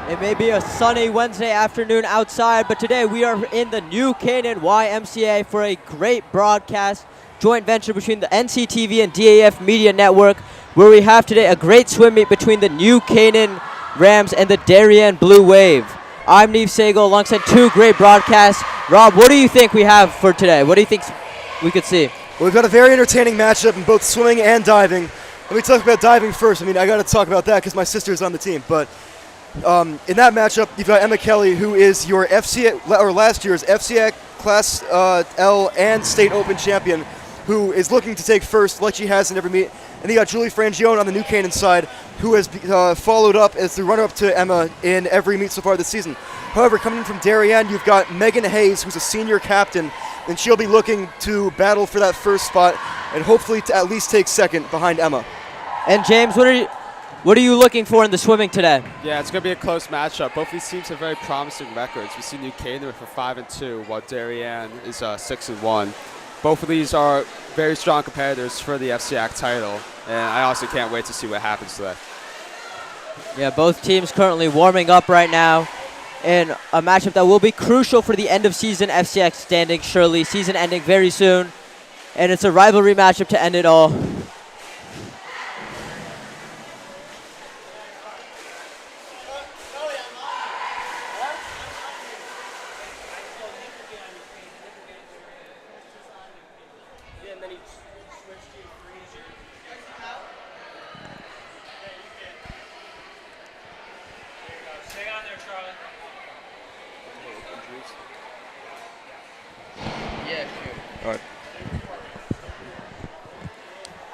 It may be a sunny Wednesday afternoon outside, but today we are in the New Canaan YMCA for a great broadcast, joint venture between the NCTV and DAF Media Network, where we have today a great swim meet between the New Canaan Rams and the Darien Blue Wave. I'm Neve Sagal alongside two great broadcasts. Rob, what do you think we have for today? What do you think we could see? Well, we've got a very entertaining matchup in both swimming and diving. Let me talk about diving first. I got to talk about that because my sister's on the team. But in that matchup, you've got Emma Kelly, who is your last year's FCA Class L and State Open champion, who is looking to take first like she has in every meet. And you got Julie Frangione on the New Canaan side, who has followed up as the runner-up to Emma in every meet so far this season. However, coming in from Darien, you've got Megan Hayes, who's a senior captain, and she'll be looking to battle for that first spot and hopefully to at least take second behind Emma. And James, what are you looking for in the swimming today? Yeah, it's going to be a close matchup. Both these teams have very promising records. We see New Canaan for 5-2, while Darien is 6-1. Both of these are very strong competitors for the FCAC title, and I also can't wait to see what happens today. Yeah, both teams currently warming up right now in a matchup that will be crucial for the end of season FCX standing, surely. Season ending very soon, and it's a rivalry matchup to end it all.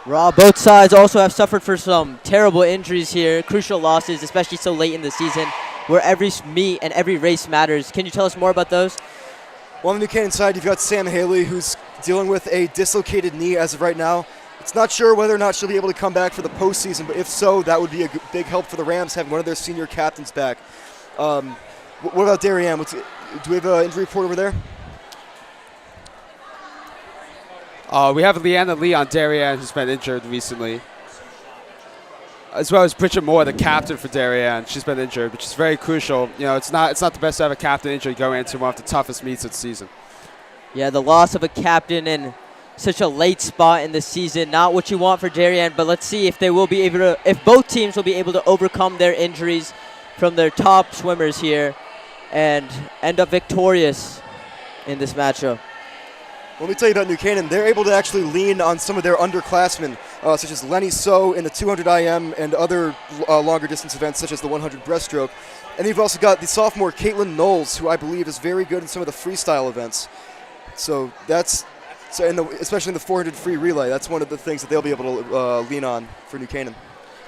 Rob, both sides also have suffered for some terrible injuries here, crucial losses, especially so late in the season, where every meet and every race matters. Can you tell us more about those? Well, on the New Canaan side, you've got Sam Haley, who's dealing with a dislocated knee as of right now. It's not sure whether or not she'll be able to come back for the postseason, but if so, that would be a big help for the Rams, having one of their senior captains back. What about Darien? Do we have an injury report over there? We have Leanna Lee on Darien, who's been injured recently, as well as Bridget Moore, the captain for Darien. She's been injured, which is very crucial. You know, it's not the best to have a captain injury going into one of the toughest meets of the season. Yeah, the loss of a captain in such a late spot in the season, not what you want for Darien, but let's see if they will be able to, if both teams will be able to overcome their injuries from their top swimmers here and end up victorious in this matchup. Let me tell you about New Canaan. They're able to actually lean on some of their underclassmen, such as Lenny So in the 200 IM and other longer distance events, such as the 100 breaststroke. And you've also got the sophomore Caitlin Knowles, who I believe is very good in some of the freestyle events. So especially in the 400 free relay, that's one of the things that they'll be able to lean on for New Canaan.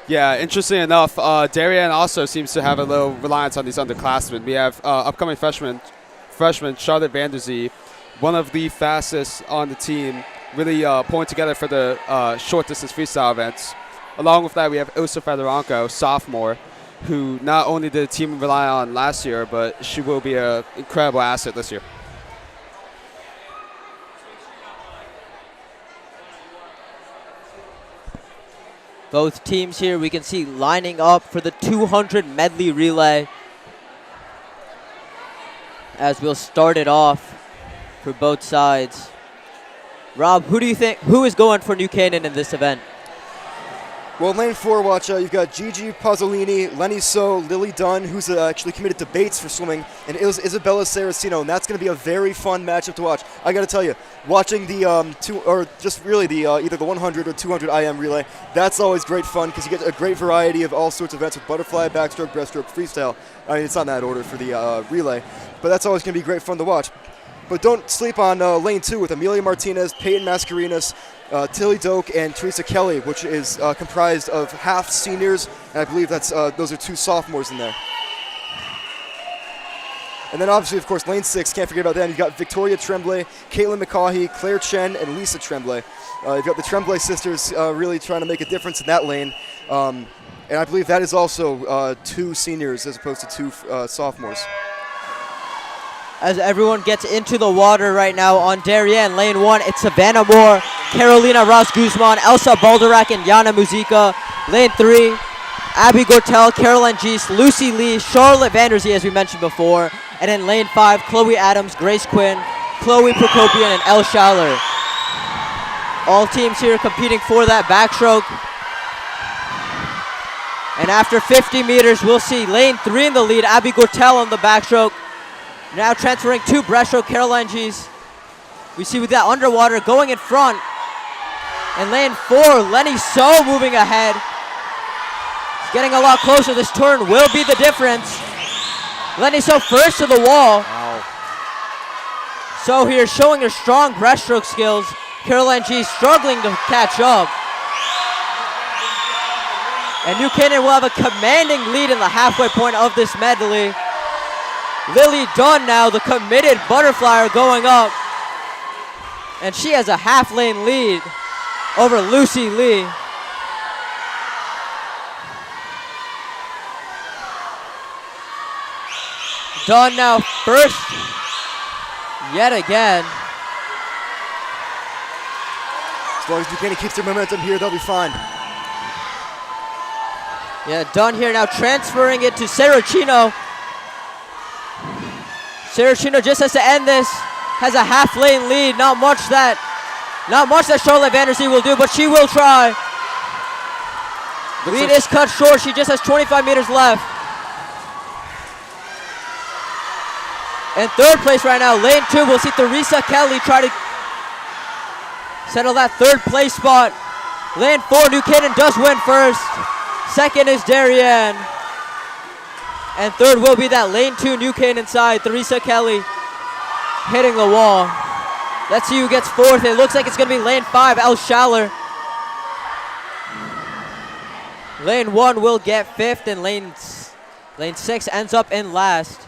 Yeah, interesting enough, Darien also seems to have a little reliance on these underclassmen. We have upcoming freshman Charlotte Vanderzee, one of the fastest on the team, really pulling together for the short distance freestyle events. Along with that, we have Ilsa Fedorenko, sophomore, who not only did the team rely on last year, but she will be an incredible asset this year. Both teams here we can see lining up for the 200 medley relay as we'll start it off for both sides. Rob, who is going for New Canaan in this event? Well, in lane 4, watch, you've got Gigi Pazzolini, Lenny So, Lily Dunn, who's actually committed to Bates for swimming, and Isabella Saracino, and that's going to be a very fun matchup to watch. I got to tell you, watching the either the 100 or 200 IM relay, that's always great fun because you get a great variety of all sorts of events with butterfly, backstroke, breaststroke, freestyle. I mean, it's not in that order for the relay, but that's always going to be great fun to watch. But don't sleep on lane 2 with Amelia Martinez, Peyton Mascarinas, Tilly Doak, and Teresa Kelly, which is comprised of half seniors, and I believe those are 2 sophomores in there. And then obviously, of course, lane 6, can't forget about that. You've got Victoria Tremblay, Caitlin McCaughey, Claire Chen, and Lisa Tremblay. You've got the Tremblay sisters really trying to make a difference in that lane. And I believe that is also 2 seniors as opposed to 2 sophomores. As everyone gets into the water right now on Darien, lane 1, it's Savannah Moore, Carolina Ross Guzman, Elsa Balderak, and Yana Muzica. Lane 3, Abby Gortel, Caroline Geese, Lucy Lee, Charlotte Vanderzee, as we mentioned before. And in lane 5, Chloe Adams, Grace Quinn, Chloe Prokopian, and Elle Schaller. All teams here competing for that backstroke. And after 50 meters, we'll see lane 3 in the lead, Abby Gortel on the backstroke. Now transferring to breaststroke, Caroline Geese. We see with that underwater going in front. And lane 4, Lenny So moving ahead. It's getting a lot closer. This turn will be the difference. Lenny So first to the wall. Wow. So here showing her strong breaststroke skills. Caroline G struggling to catch up. And New Canaan will have a commanding lead in the halfway point of this medley. Lily Dunn now, the committed butterflyer, going up. And she has a half lane lead over Lucy Lee. Dunn now first yet again. As long as New Canaan keeps their momentum here, they'll be fine. Yeah, Dunn here now transferring it to Saracino. Saracino just has to end this. Has a half lane lead. Not much that Charlotte Vanderzee will do, but she will try. Lead is cut short. She just has 25 meters left. In third place right now, lane 2, we'll see Theresa Kelly try to settle that third place spot. Lane 4, New Canaan does win first. Second is Darien. And third will be that lane 2 New Canaan side, Theresa Kelly hitting the wall. Let's see who gets fourth. It looks like it's going to be lane 5, Elle Schaller. Lane 1 will get fifth, and lane 6 ends up in last.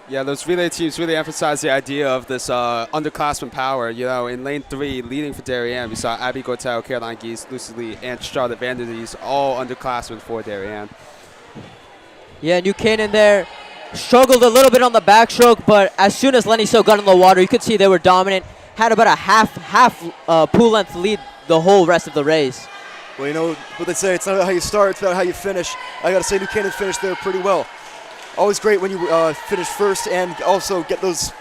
Yeah, those relay teams really emphasize the idea of this underclassmen power. You know, in lane 3, leading for Darien, we saw Abby Gortel, Caroline Geese, Lucy Lee, and Charlotte Vanderzee, all underclassmen for Darien. Yeah, New Canaan there struggled a little bit on the backstroke, but as soon as Lenny So got in the water, you could see they were dominant. Had about a half pool length lead the whole rest of the race. Well, you know what they say, it's not about how you start, it's about how you finish. I gotta say, New Canaan finished there pretty well. Always great when you finish first and also get those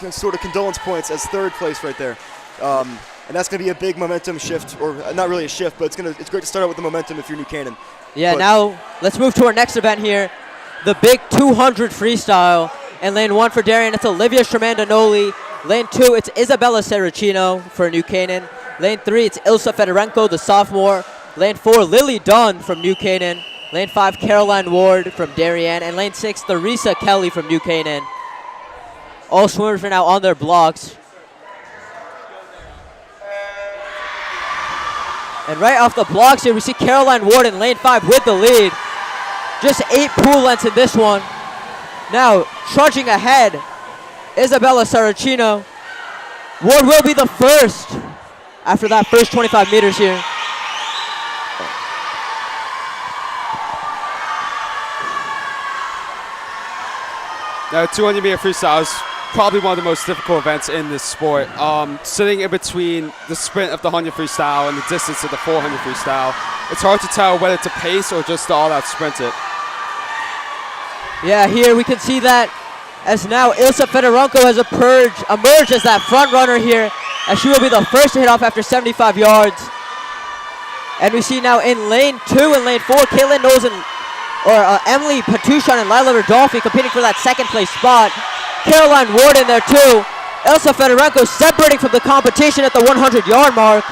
sort of condolence points as third place right there. And that's going to be a big momentum shift, or not really a shift, but it's great to start out with the momentum if you're New Canaan. Yeah, now let's move to our next event here, the big 200 freestyle. And lane 1 for Darien, it's Olivia Shermandanoli. Lane 2, it's Isabella Saracino for New Canaan. Lane 3, it's Ilsa Fedorenko, the sophomore. Lane 4, Lily Dunn from New Canaan. Lane 5, Caroline Ward from Darien. And lane 6, Theresa Kelly from New Canaan. All swimmers are now on their blocks. And right off the blocks here, we see Caroline Ward in lane 5 with the lead. Just 8 pool lengths in this one. Now, trudging ahead, Isabella Saracino. Ward will be the first after that first 25 meters here. Now, 200-meter freestyle is probably one of the most difficult events in this sport. Sitting in between the sprint of the 100 freestyle and the distance of the 400 freestyle, it's hard to tell whether to pace or just to all-out sprint it. Yeah, here we can see that as now Ilsa Fedorenko has emerged as that front runner here, as she will be the first to hit off after 75 yards. And we see now in lane 2 and lane 4, Caitlin Knowles and Emily Patuchon and Lila Rodolfi competing for that second place spot. Caroline Ward in there too. Ilsa Fedorenko separating from the competition at the 100-yard mark.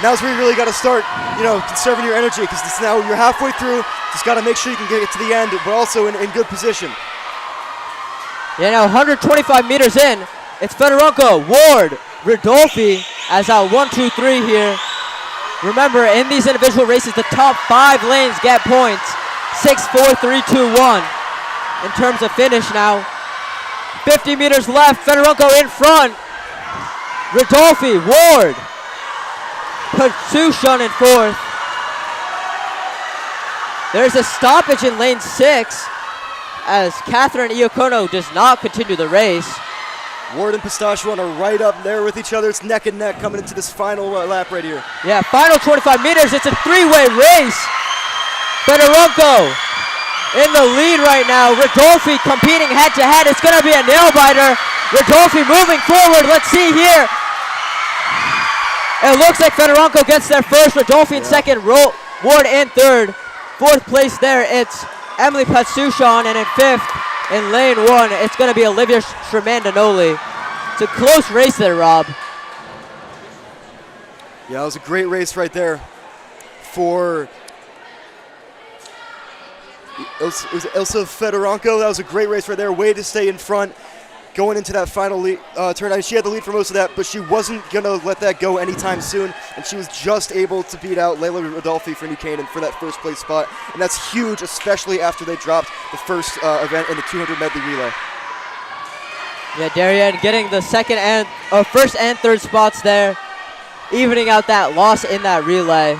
Now's where you really got to start, conserving your energy, because now you're halfway through. Just got to make sure you can get it to the end, but also in good position. Yeah, now 125 meters in. It's Fedorenko, Ward, Rodolfi as our 1, 2, 3 here. Remember, in these individual races, the top 5 lanes get points. 6, 4, 3, 2, 1. In terms of finish now. 50 meters left, Fedorenko in front. Rodolfi, Ward, Patuchon in fourth. There's a stoppage in lane 6 as Catherine Iacono does not continue the race. Ward and Pistachio are right up there with each other. It's neck and neck coming into this final lap right here. Yeah, final 25 meters. It's a three-way race. Fedorenko in the lead right now. Rodolfi competing head-to-head. It's going to be a nail-biter. Rodolfi moving forward. Let's see here. It looks like Fedorenko gets there first. Rodolfi in second. Ward in third. Fourth place there, it's Emily Patsushon. And in fifth, in lane one, it's going to be Olivia Shermandanoli. It's a close race there, Rob. Yeah, it was a great race right there for Ilsa Fedorenko. That was a great race right there. Way to stay in front going into that final turn. She had the lead for most of that, but she wasn't going to let that go anytime soon, and she was just able to beat out Layla Rodolfi for New Canaan for that first place spot, and that's huge, especially after they dropped the first event in the 200 medley relay. Yeah, Darien getting the first and third spots there, evening out that loss in that relay.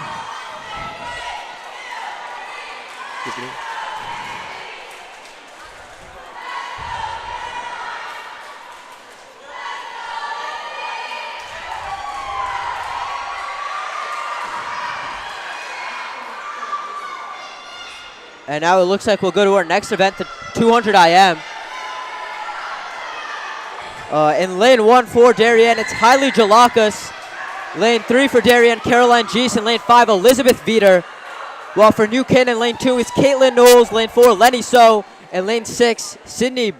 And now it looks like we'll go to our next event, the 200 IM. In lane 1 for Darien, it's Hailey Jalakis. Lane 3 for Darien, Caroline Gies. In lane 5, Elizabeth Veeder. While for New Canaan, lane 2 is Caitlin Knowles. Lane 4, Lenny So. And lane 6, Sydney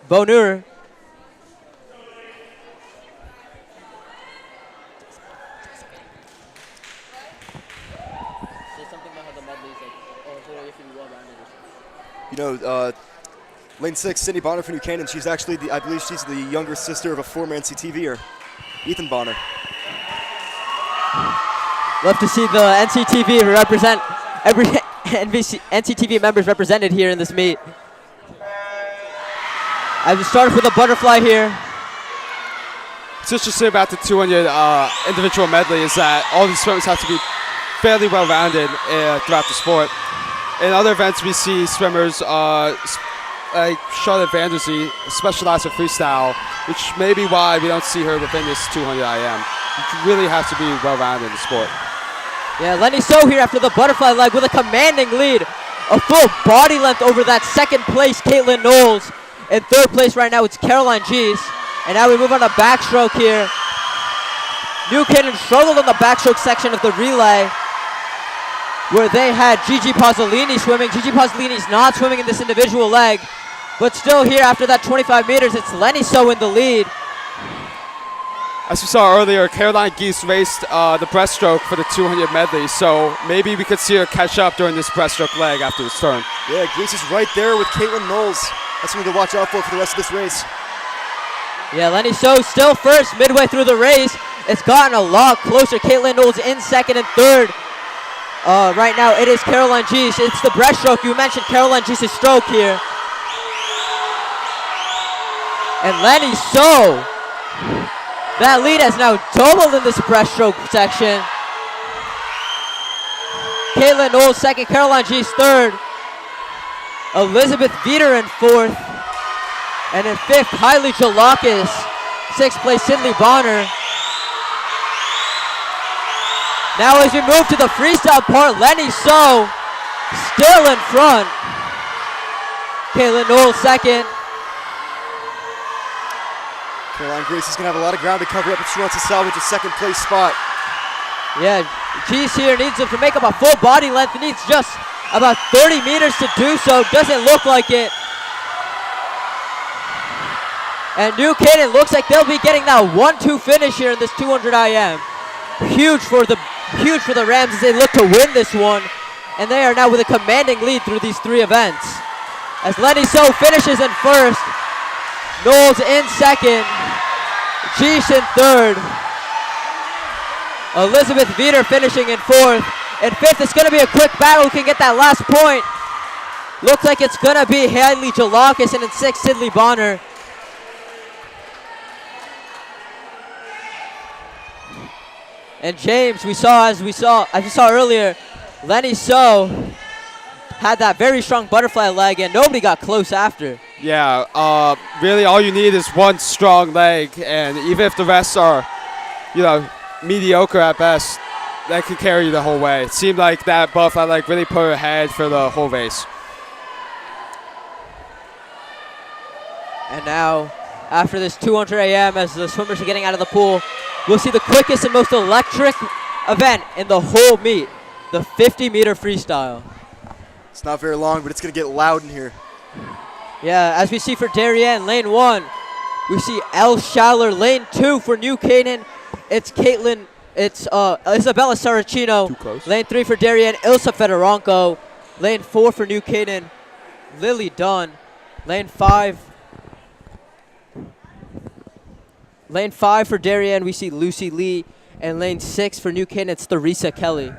Bonur. You know, lane 6, Sydney Bonner for New Canaan. She's actually, I believe she's the younger sister of a former NCTVer, Ethan Bonner. Love to see the NCTV represent every NCTV members represented here in this meet. As we start with a butterfly here. So just to say about the 200 individual medley is that all these swimmers have to be fairly well-rounded throughout the sport. In other events, we see swimmers like Charlotte Vanderzee specialize in freestyle, which may be why we don't see her within this 200 IM. You really have to be well-rounded in the sport. Yeah, Lenny So here after the butterfly leg with a commanding lead. A full body length over that second place, Caitlin Knowles. In third place right now, it's Caroline Gies. And now we move on to backstroke here. New Canaan struggled in the backstroke section of the relay, where they had Gigi Pasolini swimming. Gigi Pasolini's not swimming in this individual leg, but still here after that 25 meters, it's Lenny So in the lead. As we saw earlier, Caroline Gies raced the breaststroke for the 200 medley, so maybe we could see her catch up during this breaststroke leg after this turn. Yeah, Gies is right there with Caitlin Knowles. That's something to watch out for the rest of this race. Yeah, Lenny So still first midway through the race. It's gotten a lot closer. Caitlin Knowles in second and third. Right now it is Caroline Gies. It's the breaststroke. You mentioned Caroline Gies' stroke here. And Lenny So, that lead has now doubled in this breaststroke section. Caitlin Knowles second, Caroline Gies third. Elizabeth Veeder in fourth. And in fifth, Hailey Jalakis. Sixth place, Sydney Bonner. Now as we move to the freestyle part, Lenny So still in front. Caitlin Knowles second. Caroline Grace is going to have a lot of ground to cover up if she wants to salvage a second place spot. Yeah, Gies here needs to make up a full body length. Needs just about 30 meters to do so. Doesn't look like it. And New Canaan looks like they'll be getting that 1-2 finish here in this 200 IM. Huge for the Rams as they look to win this one. And they are now with a commanding lead through these three events. As Lenny So finishes in first, Knowles in second, Gies in third, Elizabeth Veeder finishing in fourth. In fifth, it's going to be a quick battle. Who can get that last point? Looks like it's going to be Hailey Jalakis, and in sixth, Sydney Bonner. And James, as we saw earlier, Lenny So had that very strong butterfly leg, and nobody got close after. Yeah, really all you need is one strong leg, and even if the rest are, mediocre at best, that can carry you the whole way. It seemed like that butterfly leg really put her ahead for the whole race. And now, after this 200 a.m., as the swimmers are getting out of the pool, we'll see the quickest and most electric event in the whole meet, the 50-meter freestyle. It's not very long, but it's going to get loud in here. Yeah, as we see for Darien, lane 1, we see Elle Schaller. Lane 2 for New Canaan, it's Isabella Saracino. Too close. Lane 3 for Darien, Ilsa Fedorenko. Lane 4 for New Canaan, Lily Dunn. Lane 5 for Darien, we see Lucy Lee. And lane 6 for New Canaan, it's Theresa Kelly.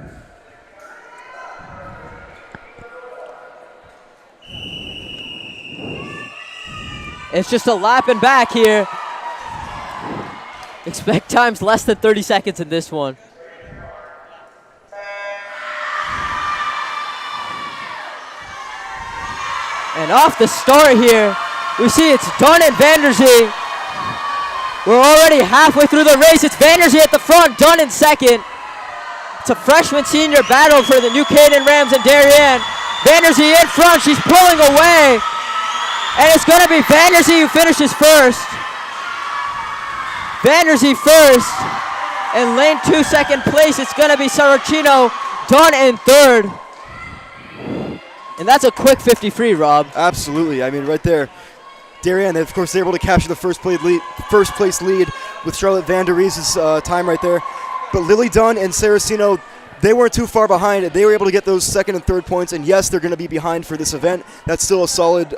It's just a lap and back here. Expect times less than 30 seconds in this one. And off the start here, we see it's Dunn and Vanderzee. We're already halfway through the race. It's Vanderzee at the front, Dunn in second. It's a freshman-senior battle for the New Canaan Rams and Darien. Vanderzee in front, she's pulling away. And it's gonna be Vanderzee who finishes first. Vanderzee first. In lane 2, second place, it's gonna be Saracino, Dunn in third. And that's a quick 50 free, Rob. Absolutely. I mean, right there. Darien, of course, they're able to capture the first place lead with Charlotte Van Der Rees's time right there. But Lily Dunn and Saracino, they weren't too far behind. They were able to get those second and third points, and yes, they're going to be behind for this event. That's still a solid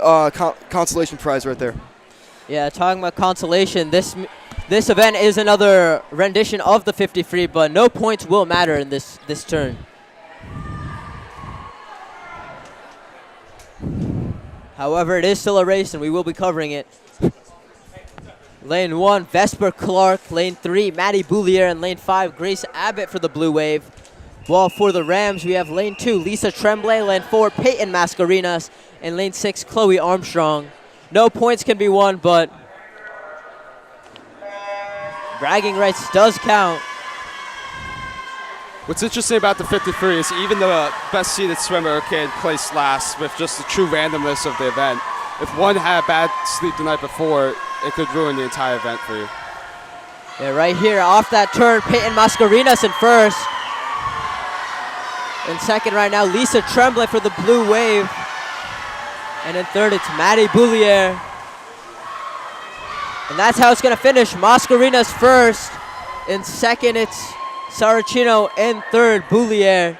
consolation prize right there. Yeah, talking about consolation, this event is another rendition of the 50 free, but no points will matter in this turn. However, it is still a race, and we will be covering it. Lane 1, Vesper Clark. Lane 3, Maddie Boulier. And lane 5, Grace Abbott for the Blue Wave. While for the Rams, we have lane 2, Lisa Tremblay. Lane 4, Peyton Mascarenas. And lane 6, Chloe Armstrong. No points can be won, but bragging rights does count. What's interesting about the 53 is even the best seeded swimmer can place last with just the true randomness of the event. If one had bad sleep the night before, it could ruin the entire event for you. Yeah, right here off that turn, Peyton Mascarenas in first. In second right now, Lisa Tremblay for the Blue Wave. And in third, it's Maddie Boulier. And that's how it's going to finish. Mascarenas first. In second, it's Saracino. In third, Boulier.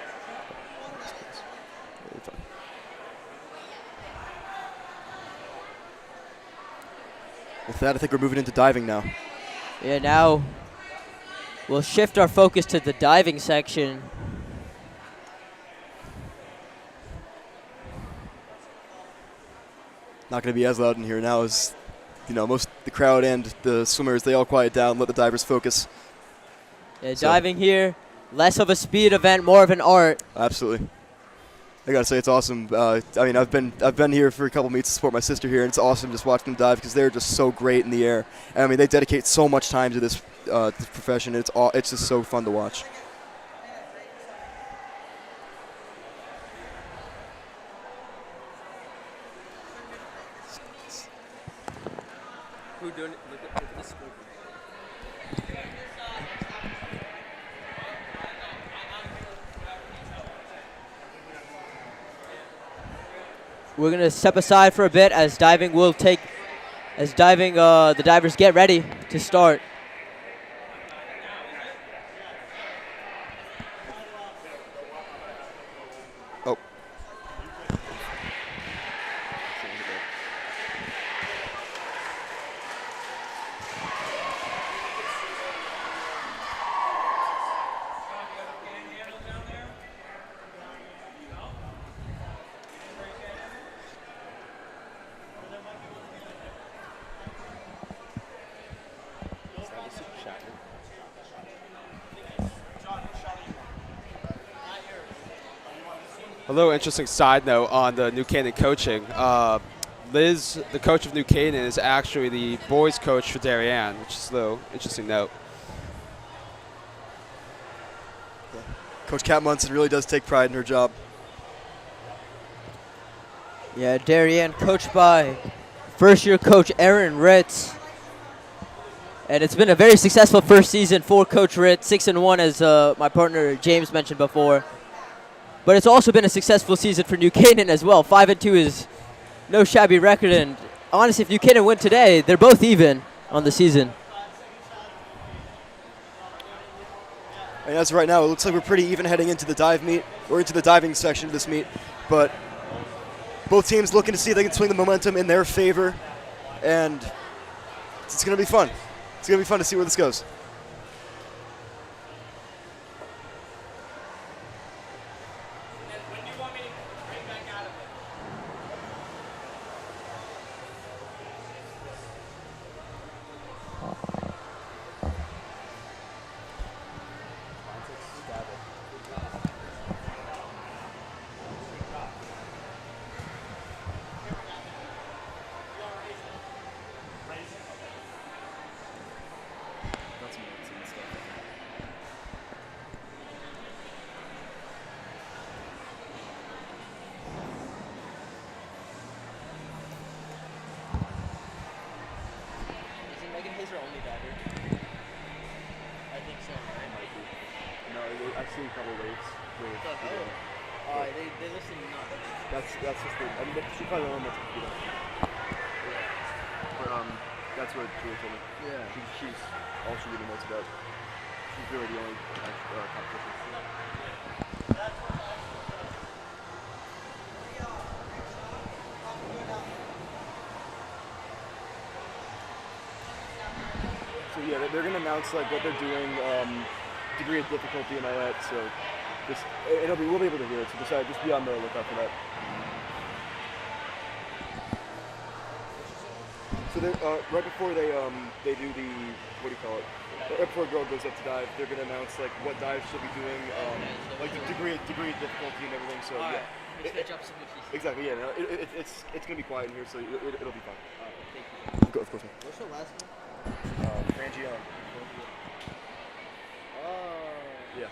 With that, I think we're moving into diving now. Yeah, now we'll shift our focus to the diving section. Not going to be as loud in here now as, most the crowd and the swimmers, they all quiet down, let the divers focus. Yeah, diving here, less of a speed event, more of an art. Absolutely. I gotta say, it's awesome. I've been here for a couple meets to support my sister here, and it's awesome just watching them dive because they're just so great in the air. And they dedicate so much time to this profession. It's just so fun to watch. Who doing it? Look at the scope. We're gonna step aside for a bit as the divers get ready to start. Oh. A little interesting side note on the New Canaan coaching. Liz, the coach of New Canaan, is actually the boys' coach for Darien, which is a little interesting note. Coach Kat Munson really does take pride in her job. Yeah, Darien, coached by first-year coach Aaron Ritz. And it's been a very successful first season for Coach Ritz, 6-1 as my partner James mentioned before. But it's also been a successful season for New Canaan as well. 5-2 is no shabby record, and honestly, if New Canaan win today, they're both even on the season. And as of right now, it looks like we're pretty even heading into the dive meet, or into the diving section of this meet. But both teams looking to see if they can swing the momentum in their favor, and it's going to be fun. It's going to be fun to see where this goes. I've seen a couple waves. They listen to nothing. That's just the. I mean, she probably don't know much computer. But that's what Julia told me. Yeah. She's all she really knows about. She's really the only competition. So yeah, they're gonna announce like what they're doing, degree of difficulty and all that. So just we'll be able to hear it. So just be on the lookout for that. So right before they do the what do you call it? Right before a girl goes up to dive, they're gonna announce like what dive she'll be doing, like the degree of difficulty and everything. So yeah. Exactly. Yeah. No, it's gonna be quiet in here, so it'll be fun. Thank you. Go, of course. Man. What's your last name? Rangion. Yeah.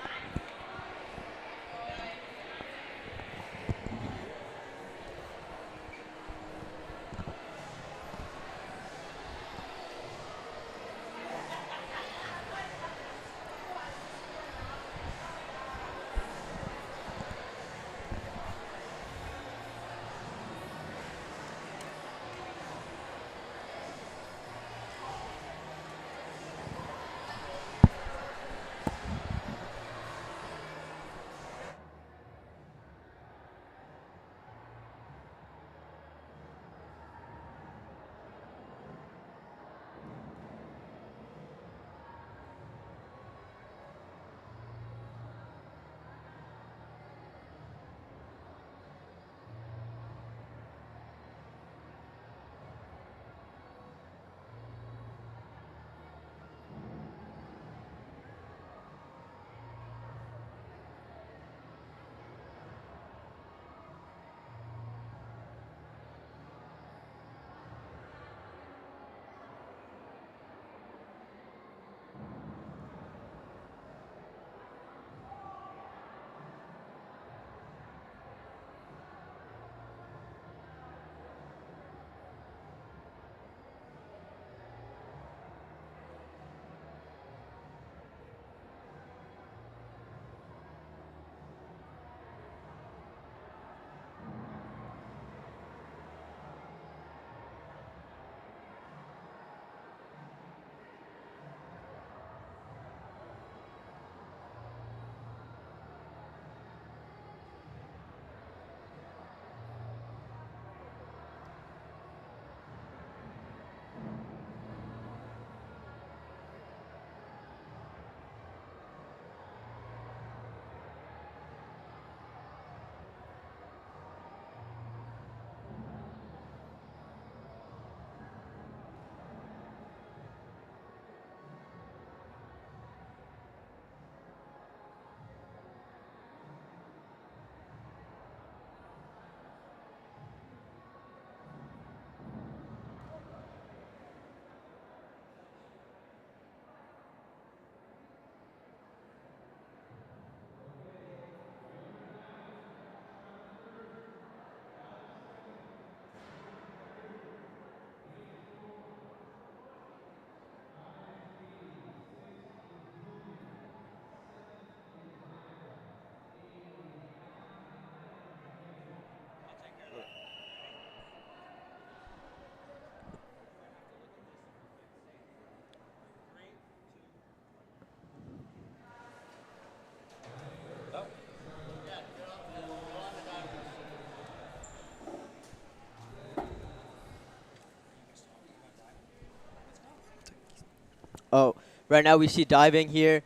Right now we see diving here,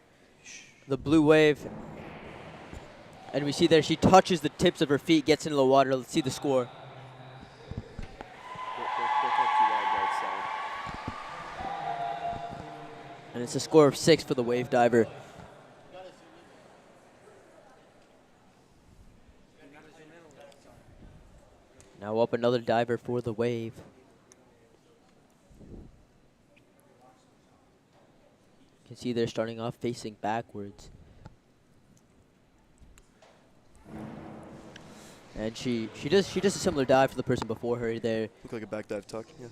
the blue wave. And we see there she touches the tips of her feet, gets into the water. Let's see the score. Don't talk too loud right side. And it's a score of 6 for the wave diver. Now up another diver for the wave. You can see they're starting off facing backwards. And she does a similar dive to the person before her there. Look like a back dive tuck. Yeah.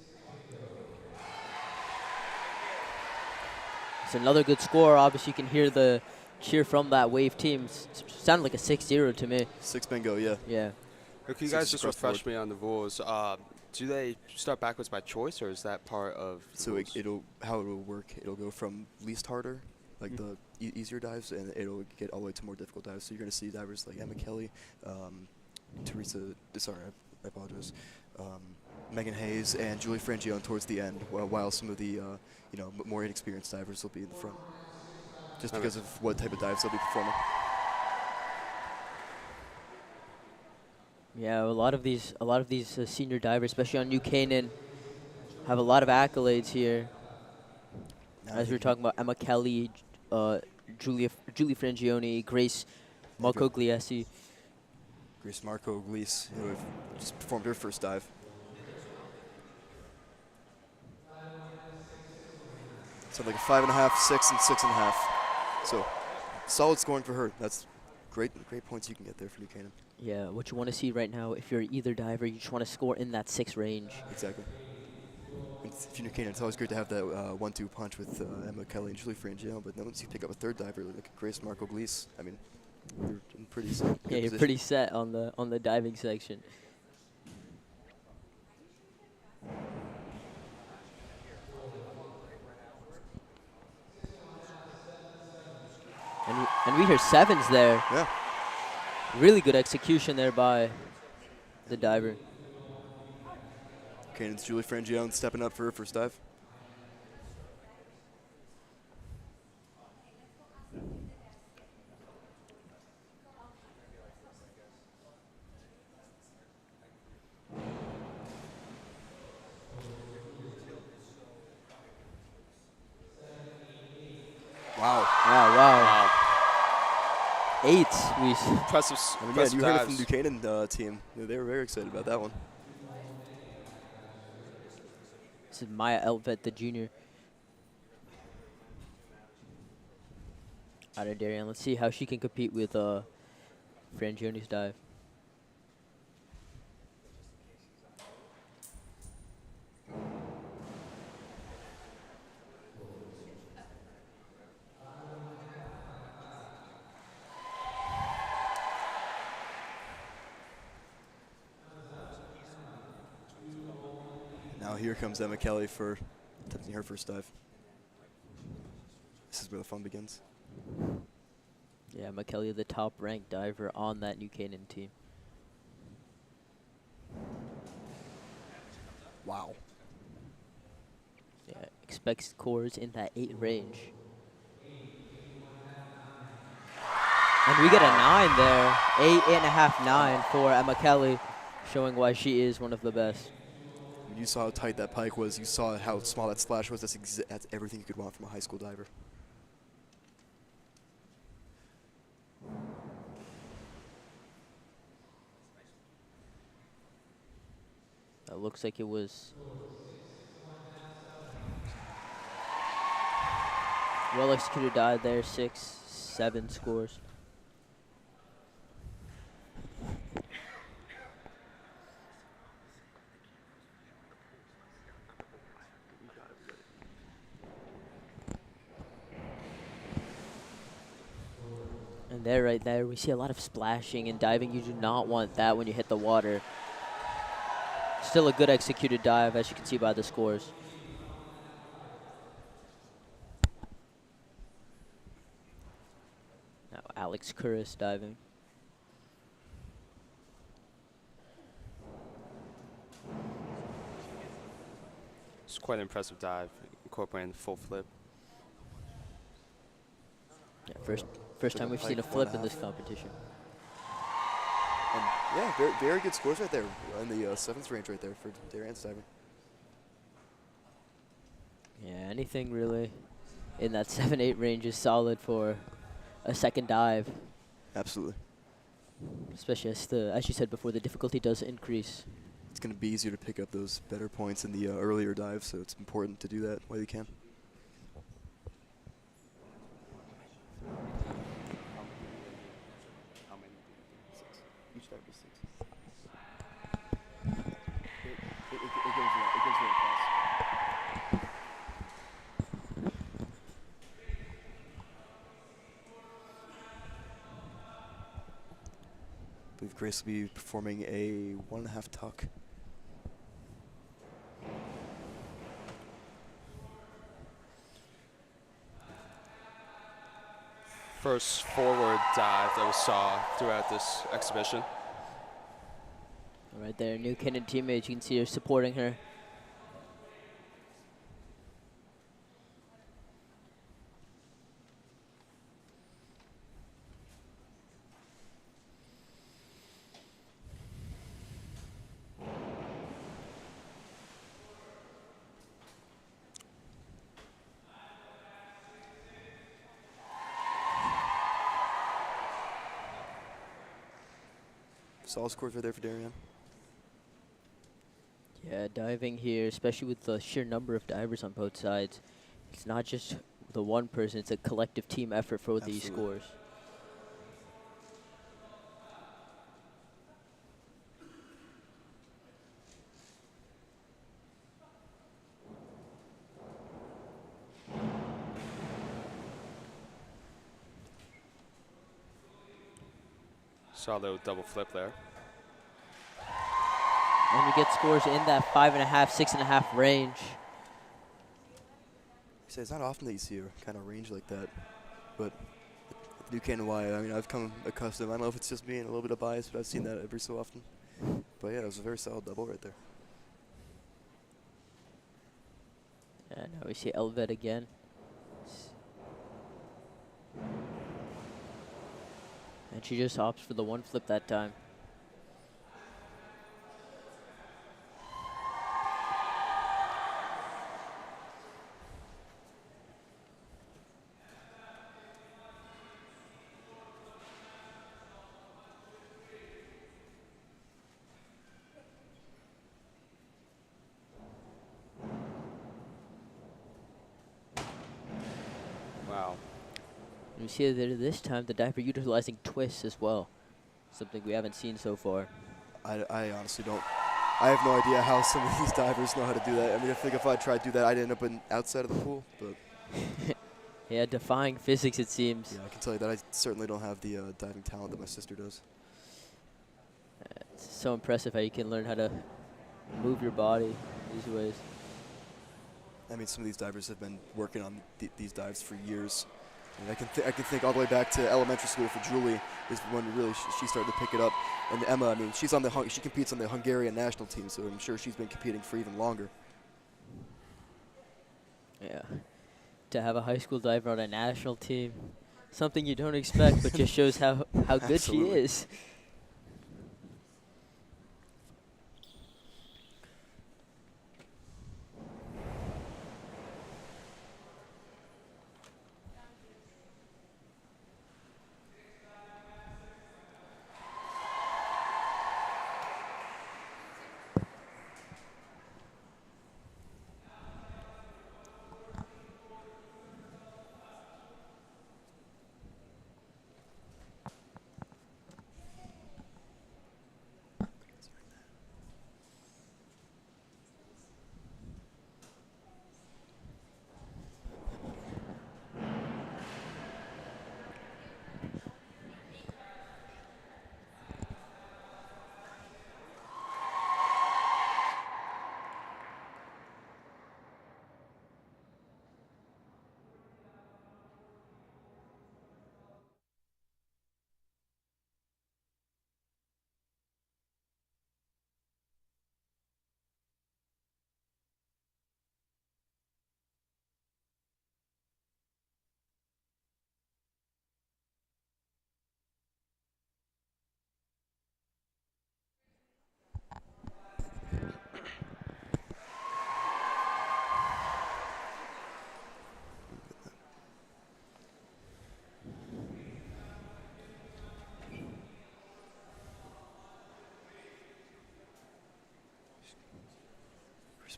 It's another good score. Obviously, you can hear the cheer from that wave team. Sounded like a 6-0 to me. 6 bingo. Yeah. Yeah. Can you Six guys just across the refresh me on the rules? Do they start backwards by choice, or is that part of the So rules? how it'll work. It'll go from least harder, like the easier dives, and it'll get all the way to more difficult dives. So you're gonna see divers like Emma Kelly, Teresa. Sorry, I apologize. Megan Hayes and Julie Frangione towards the end, while some of the more inexperienced divers will be in the front, just because of what type of dives they'll be performing. Yeah, a lot of these senior divers, especially on New Canaan, have a lot of accolades here. As we were talking about, Emma Kelly, Julie Frangione, Grace Marcogliese. Grace Marcogliese, who just performed her first dive. So like a 5.5, 6, and 6.5. So solid scoring for her. That's great points you can get there for New Canaan. Yeah, what you want to see right now, if you're either diver, you just want to score in that 6 range. Exactly. If you're New Canaan, it's always great to have that 1-2 punch with Emma Kelly and Julie Frangione, but then once you pick up a third diver like Grace Marcogliese, I mean, you're in pretty good Yeah, you're position. pretty set on the diving section. And we hear 7s there. Yeah. Really good execution there by the diver. Canaan's Julie Frangione stepping up for her first dive. Wow. Wow. 8. Impressive. I mean, impressive you heard it from dives. the New Canaan team. They were very excited about that one. This is Maya Elvet, the junior. Out of Darien. Let's see how she can compete with Frangione's dive. Now here comes Emma Kelly for attempting her first dive. This is where the fun begins. Yeah, McKelly, the top-ranked diver on that New Canaan team. Wow. Yeah, expect scores in that 8 range. And we get a 9 there. 8.5, 9 for Emma Kelly, showing why she is one of the best. When you saw how tight that pike was, you saw how small that splash was. That's everything you could want from a high school diver. That looks like it was well executed dive there. 6, 7 scores. And there, right there, we see a lot of splashing and diving. You do not want that when you hit the water. Still a good executed dive, as you can see by the scores. Now Alex Curris diving. It's quite an impressive dive, incorporating the full flip. First time we've seen a flip in this competition. And yeah, very, very good scores right there in the 7th range right there for Darien's diver. Yeah, anything really in that 7-8 range is solid for a second dive, Absolutely. especially as you said before, the difficulty does increase. It's going to be easier to pick up those better points in the earlier dives, so it's important to do that while you can. Each dive is 6. It goes really fast. I believe Grace will be performing a 1.5 tuck. First forward dive that we saw throughout this exhibition. Right there, new Canaan teammates, you can see her supporting her. Solid scores right there for Darien. Yeah, diving here, especially with the sheer number of divers on both sides, it's not just the one person, it's a collective team effort for these Absolutely. scores. Saw a little double flip there. And we get scores in that 5.5, 6.5 range. It's not often that you see a kind of range like that, but with New Canaan Y, I mean, I've come accustomed. I don't know if it's just me and a little bit of bias, but I've seen that every so often. But yeah, it was a very solid double right there. And now we see Elvet again. And she just opts for the one flip that time. Wow. And we see that this time the diver utilizing twists as well. Something we haven't seen so far. I honestly don't. I have no idea how some of these divers know how to do that. I mean, I think if I tried to do that, I'd end up outside of the pool. But Yeah, defying physics, it seems. yeah, I can tell you that I certainly don't have the diving talent that my sister does. It's so impressive how you can learn how to move your body these ways. I mean, some of these divers have been working on these dives for years. And I can think all the way back to elementary school for Julie is when really she started to pick it up. And Emma, I mean, she competes on the Hungarian national team, so I'm sure she's been competing for even longer. Yeah. To have a high school diver on a national team, something you don't expect, but just shows how good she Absolutely. is.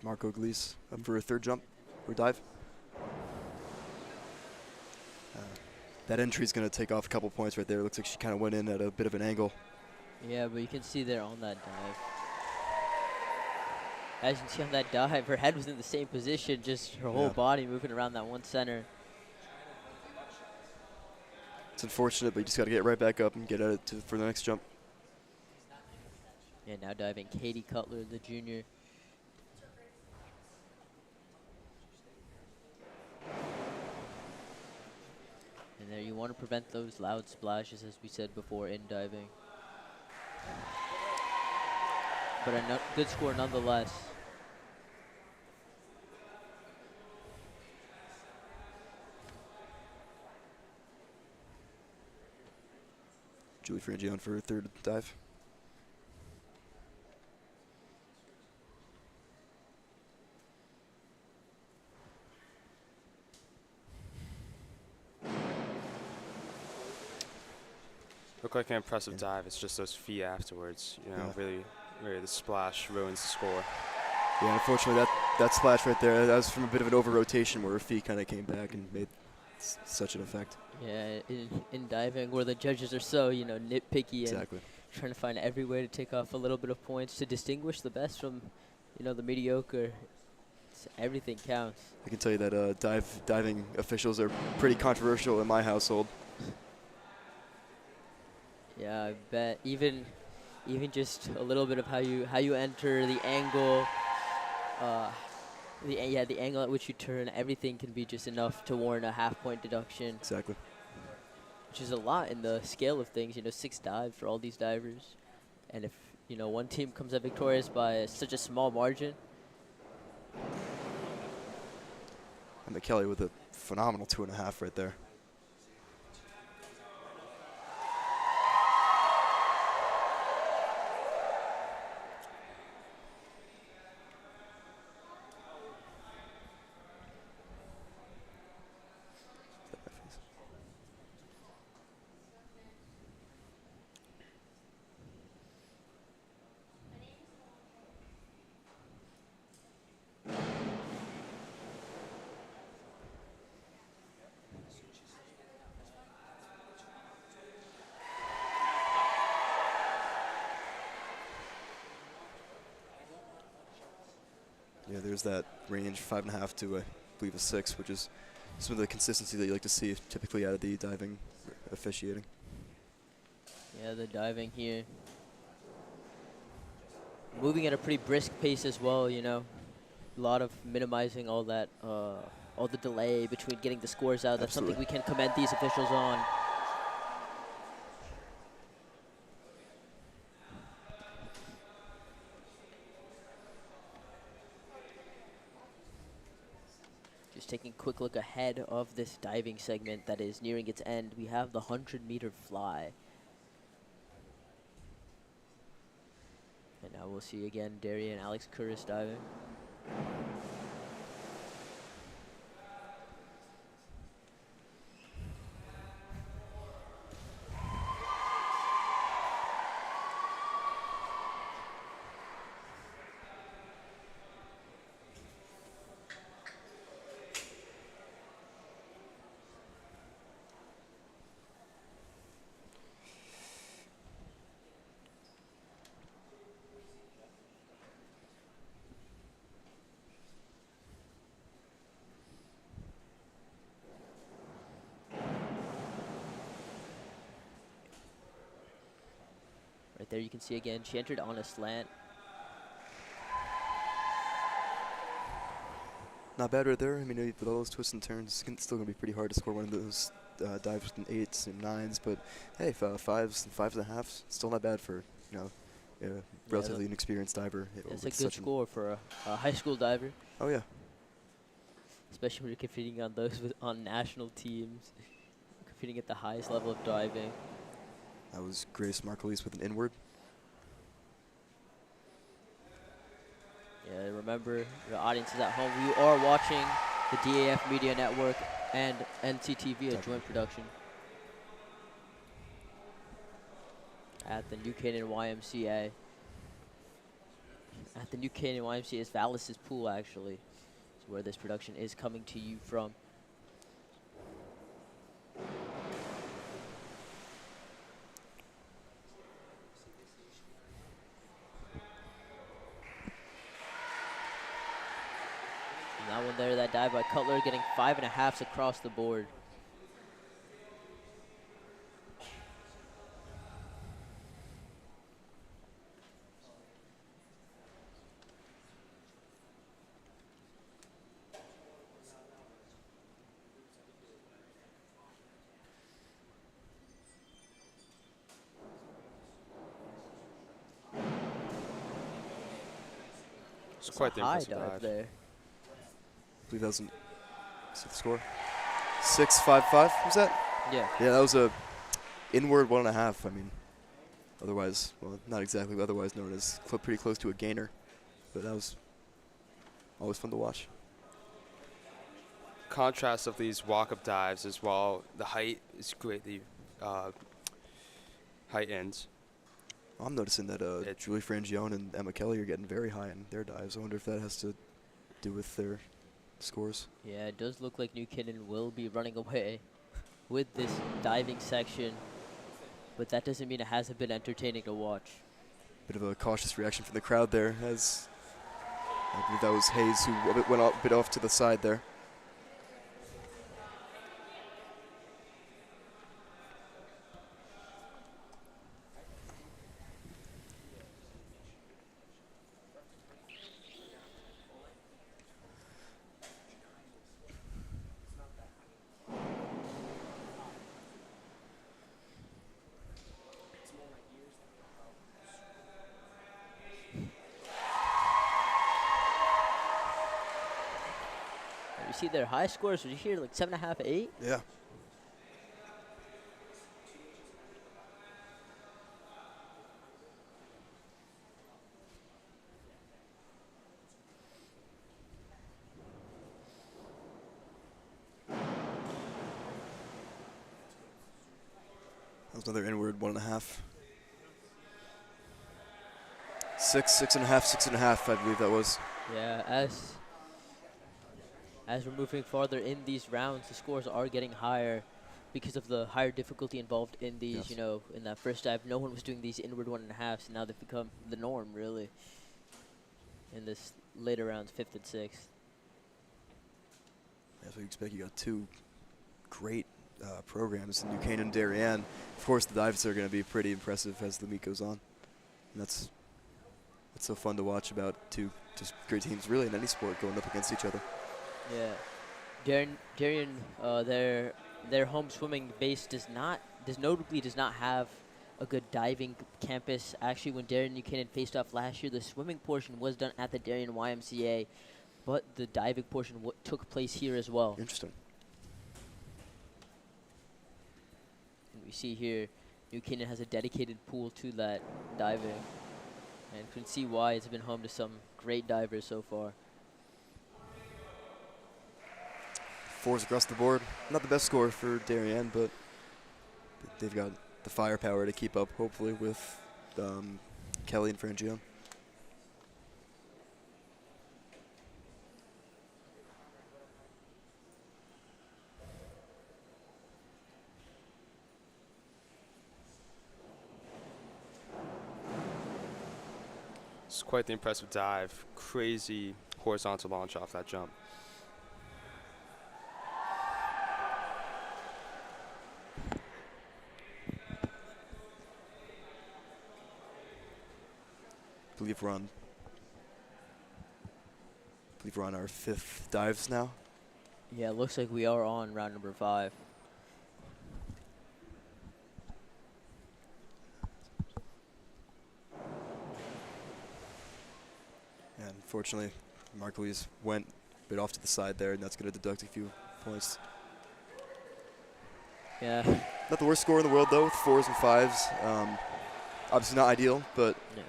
There's Marco Glees up for a third jump or dive. That entry's going to take off a couple points right there. Looks like she kind of went in at a bit of an angle. Yeah, but you can see there on that dive. As you can see on that dive, her head was in the same position, just her whole body moving around that one center. It's unfortunate, but you just got to get right back up and get at it for the next jump. And now diving Katie Cutler, the junior. And there you want to prevent those loud splashes, as we said before, in diving. But a good score nonetheless. Julie Frangione for her third dive. Looked like an impressive dive. It's just those feet afterwards. You know, really the splash ruins the score. Yeah, unfortunately, that splash right there, that was from a bit of an over-rotation where her feet kind of came back and made such an effect. Yeah, in diving, where the judges are so, nitpicky and trying to find every way to take off a little bit of points to distinguish the best from, the mediocre. Everything counts. I can tell you that diving officials are pretty controversial in my household. Yeah, I bet. Even just a little bit of how you enter, the angle, the angle at which you turn, everything can be just enough to warrant a half-point deduction. Exactly. Which is a lot in the scale of things. 6 dives for all these divers, and if one team comes out victorious by such a small margin. And McKelly with a phenomenal 2.5 right there. Yeah, there's that range, 5.5 to, I believe, a 6, which is some of the consistency that you like to see typically out of the diving officiating. Yeah, the diving here. Moving at a pretty brisk pace as well, A lot of minimizing all that, all the delay between getting the scores out. That's something we can commend these officials on. Just taking a quick look ahead of this diving segment that is nearing its end, we have the 100-meter fly. And now we'll see again Darien and Alex Curtis diving. Right there you can see again, she entered on a slant. Not bad right there. I mean, with all those twists and turns, it's still going to be pretty hard to score one of those dives with an 8s and 9s. But hey, 5s and 5.5s, still not bad for a relatively inexperienced diver. It's a good score for a high school diver. Oh yeah. Especially when you're competing on on national teams, competing at the highest level of diving. That was Grace Marcolis with an inward. Yeah, remember, the audiences at home, you are watching the DAF Media Network and NCTV, a joint production at the New Canaan YMCA. at the new Canaan YMCA's Vallis's pool, actually. Is where this production is coming to you from. And that one there, that dive by Cutler, getting 5.5s across the board. It's quite the High impressive dive. there. I believe that was see the score. 6.55 was that? Yeah. Yeah, that was a inward 1.5. I mean, otherwise, well, not exactly, but otherwise known as pretty close to a gainer. But that was always fun to watch. Contrast of these walk-up dives as well. The height is greatly heightened. I'm noticing that Julie Frangione and Emma Kelly are getting very high in their dives. I wonder if that has to do with their scores. Yeah, it does look like New Canaan will be running away with this diving section, but that doesn't mean it hasn't been entertaining to watch. Bit of a cautious reaction from the crowd there, as I believe that was Hayes who went a bit off to the side there. You see their high scores, did you hear like 7.5, 8? Yeah. That was another inward 1.5. 6.5, 6.5, I believe that was. Yeah, as we're moving farther in these rounds, the scores are getting higher because of the higher difficulty involved in these. Yes. You know, in that first dive, no one was doing these inward 1.5s, and now they've become the norm, really, in this later rounds, 5th and 6th. As we expect, you got two great programs, New Canaan and Darien. Of course, the dives are going to be pretty impressive as the meet goes on. And that's so fun to watch about two just great teams, really, in any sport going up against each other. Yeah, Darien, their home swimming base notably does not have a good diving campus. Actually, when Darien and New Canaan faced off last year, the swimming portion was done at the Darien YMCA, but the diving portion took place here as well. Interesting. And we see here, New Canaan has a dedicated pool to that diving, and you can see why it's been home to some great divers so far. 4s across the board. Not the best score for Darien, but they've got the firepower to keep up, hopefully, with Kelly and Frangione. It's quite the impressive dive. Crazy horizontal launch off that jump. I believe we're on our 5th dives now. Yeah, it looks like we are on round number 5. And unfortunately, Mark-Louise went a bit off to the side there, and that's going to deduct a few points. Yeah. Not the worst score in the world, though, with 4s and 5s. Obviously not ideal, but Yeah.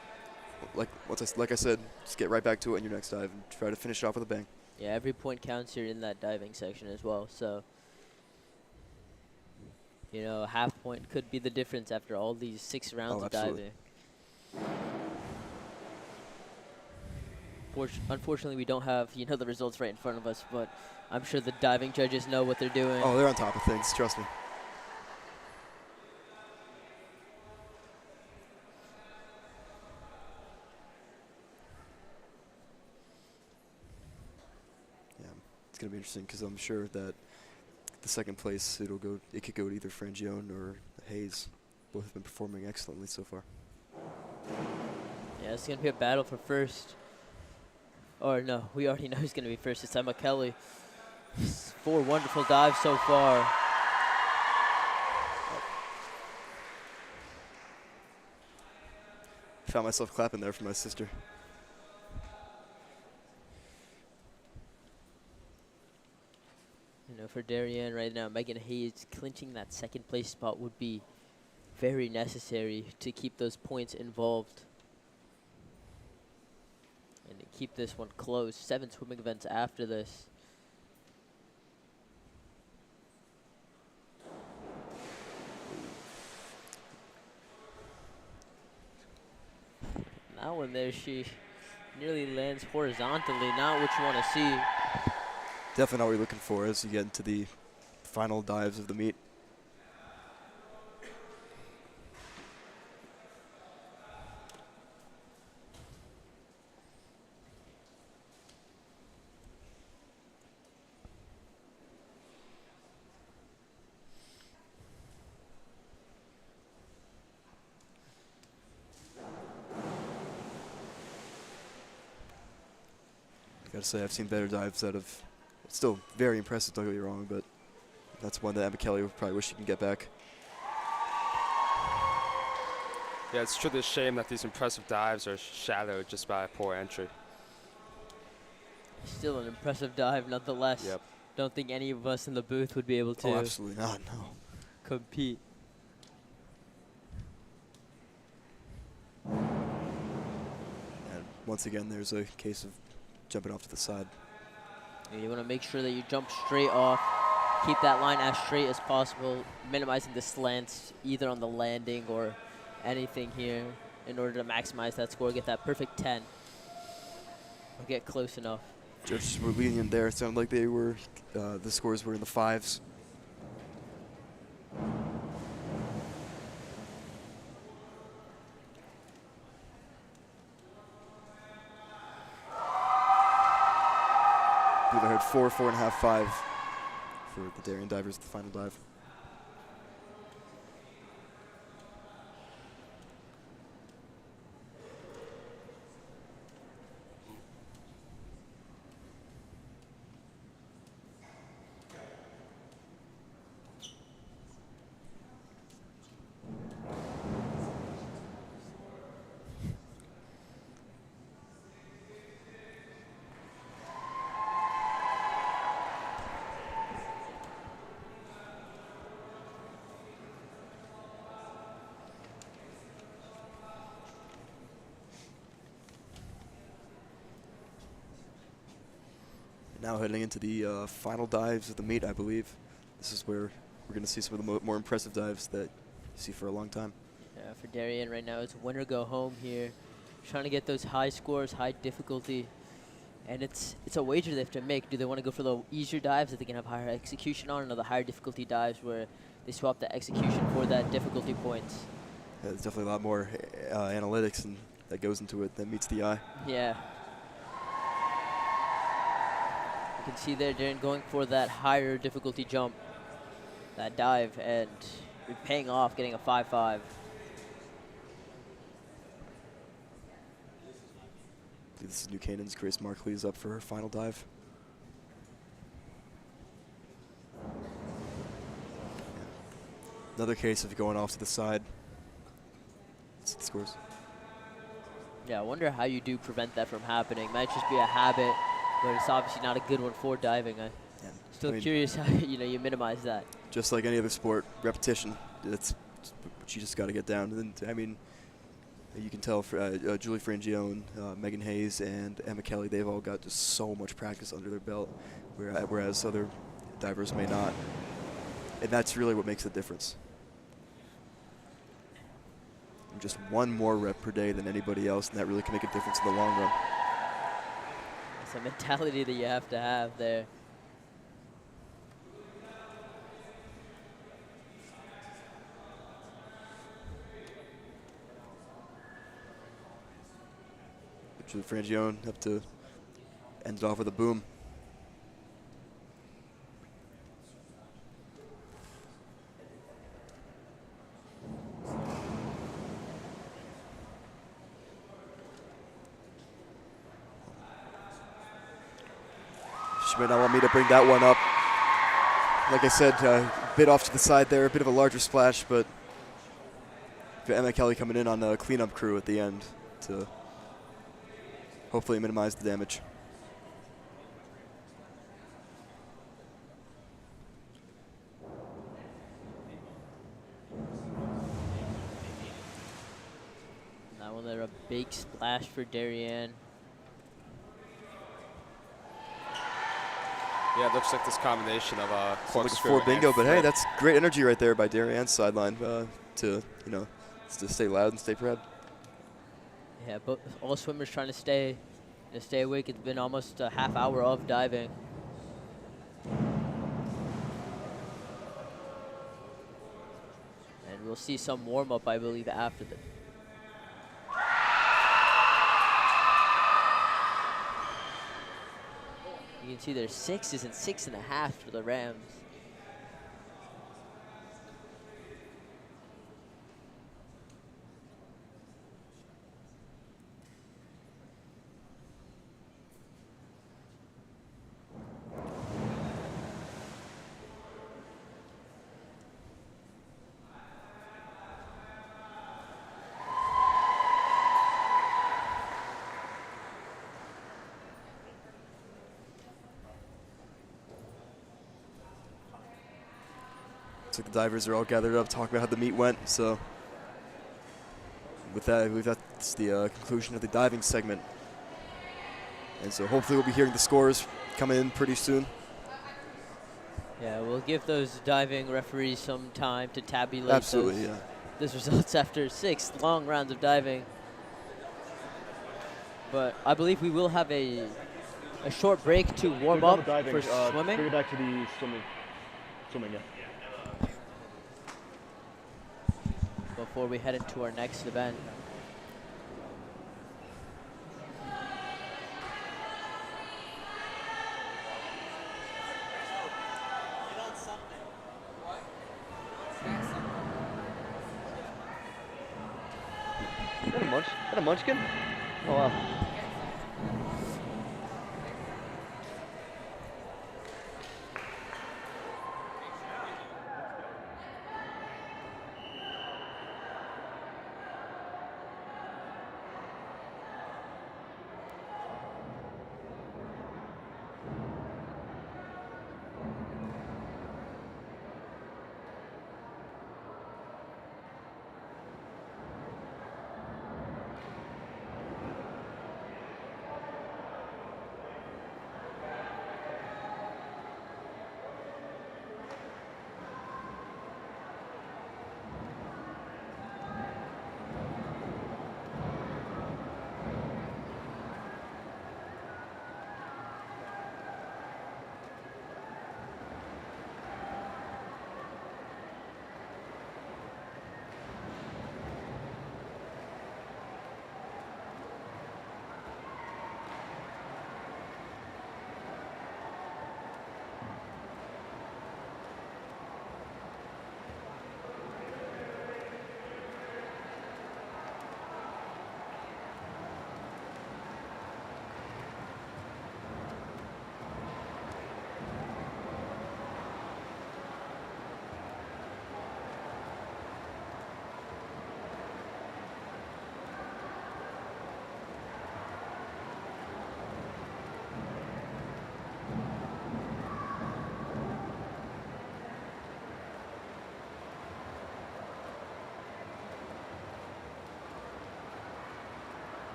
like I said, just get right back to it in your next dive and try to finish it off with a bang. Yeah, every point counts here in that diving section as well. So, you know, a half point could be the difference after all these 6 rounds of absolutely. diving. Unfortunately, we don't have the results right in front of us, but I'm sure the diving judges know what they're doing. Oh, they're on top of things. Trust me. Yeah, it's gonna be interesting because I'm sure that the second place it could go to either Frangione or Hayes. Both have been performing excellently so far. Yeah, it's going to be a battle for first. Or no, we already know who's going to be first. It's Emma Kelly. 4 wonderful dives so far. Found myself clapping there for my sister. For Darien right now, Megan Hayes clinching that second place spot would be very necessary to keep those points involved. And to keep this one close. 7 swimming events after this. That one there, she nearly lands horizontally. Not what you want to see. Definitely not what you're looking for as you get into the final dives of the meet. Gotta say, I've seen better dives out of. It's still very impressive, don't get me wrong, but that's one that Emma Kelly would probably wish she can get back. Yeah, it's truly a shame that these impressive dives are shadowed just by a poor entry. Still an impressive dive, nonetheless. Yep. Don't think any of us in the booth would be able to. Oh, absolutely not, no. Compete. And once again, there's a case of jumping off to the side. You want to make sure that you jump straight off. Keep that line as straight as possible, minimizing the slants either on the landing or anything here in order to maximize that score, get that perfect 10. Or get close enough. Judges were lenient there. It sounded like they were, the scores were in the 5s. I heard 4, 4.5, 5 for the Darien divers at the final dive. Now heading into the final dives of the meet, I believe. This is where we're going to see some of the more impressive dives that you see for a long time. Yeah, for Darien right now, it's win or go home here. Trying to get those high scores, high difficulty. And it's a wager they have to make. Do they want to go for the easier dives that they can have higher execution on, or the higher difficulty dives where they swap the execution for that difficulty points? Yeah, there's definitely a lot more analytics and that goes into it than meets the eye. Yeah. You can see there Darren going for that higher difficulty jump, that dive, and paying off, getting a 5.5. This is New Canaan's Grace Markley is up for her final dive. Yeah. Another case of going off to the side. Let's see the scores. Yeah, I wonder how you do prevent that from happening. Might just be a habit, but it's obviously not a good one for diving. I'm still curious how you minimize that. Just like any other sport, repetition. That's what you just got to get down. And I mean, you can tell Julie Frangione, Megan Hayes, and Emma Kelly, they've all got just so much practice under their belt, whereas other divers may not. And that's really what makes the difference. Just one more rep per day than anybody else, and that really can make a difference in the long run. It's a mentality that you have to have there. Frangione have to end it off with a boom. She might not want me to bring that one up. Like I said, a bit off to the side there, a bit of a larger splash, but Emma Kelly coming in on the cleanup crew at the end to hopefully minimize the damage. That one there, a big splash for Darien. Yeah, it looks like this combination of Like a corkscrew 4 bingo, and but hey, flip. that's great energy right there by Darien's sideline to to stay loud and stay proud. Yeah, but all swimmers trying to stay awake. It's been almost a half hour of diving. And we'll see some warm up, I believe, after this. You can see there's 6s and 6.5 for the Rams. Looks like the divers are all gathered up talking about how the meet went. So with that, that's the conclusion of the diving segment. And so hopefully we'll be hearing the scores coming in pretty soon. Yeah, we'll give those diving referees some time to tabulate Absolutely, yeah. those results after 6 long rounds of diving. But I believe we will have a short break to warm up for swimming. Bring it back to the swimming. Swimming, yeah. Before we head into our next event. Is that a munchkin? Oh, wow.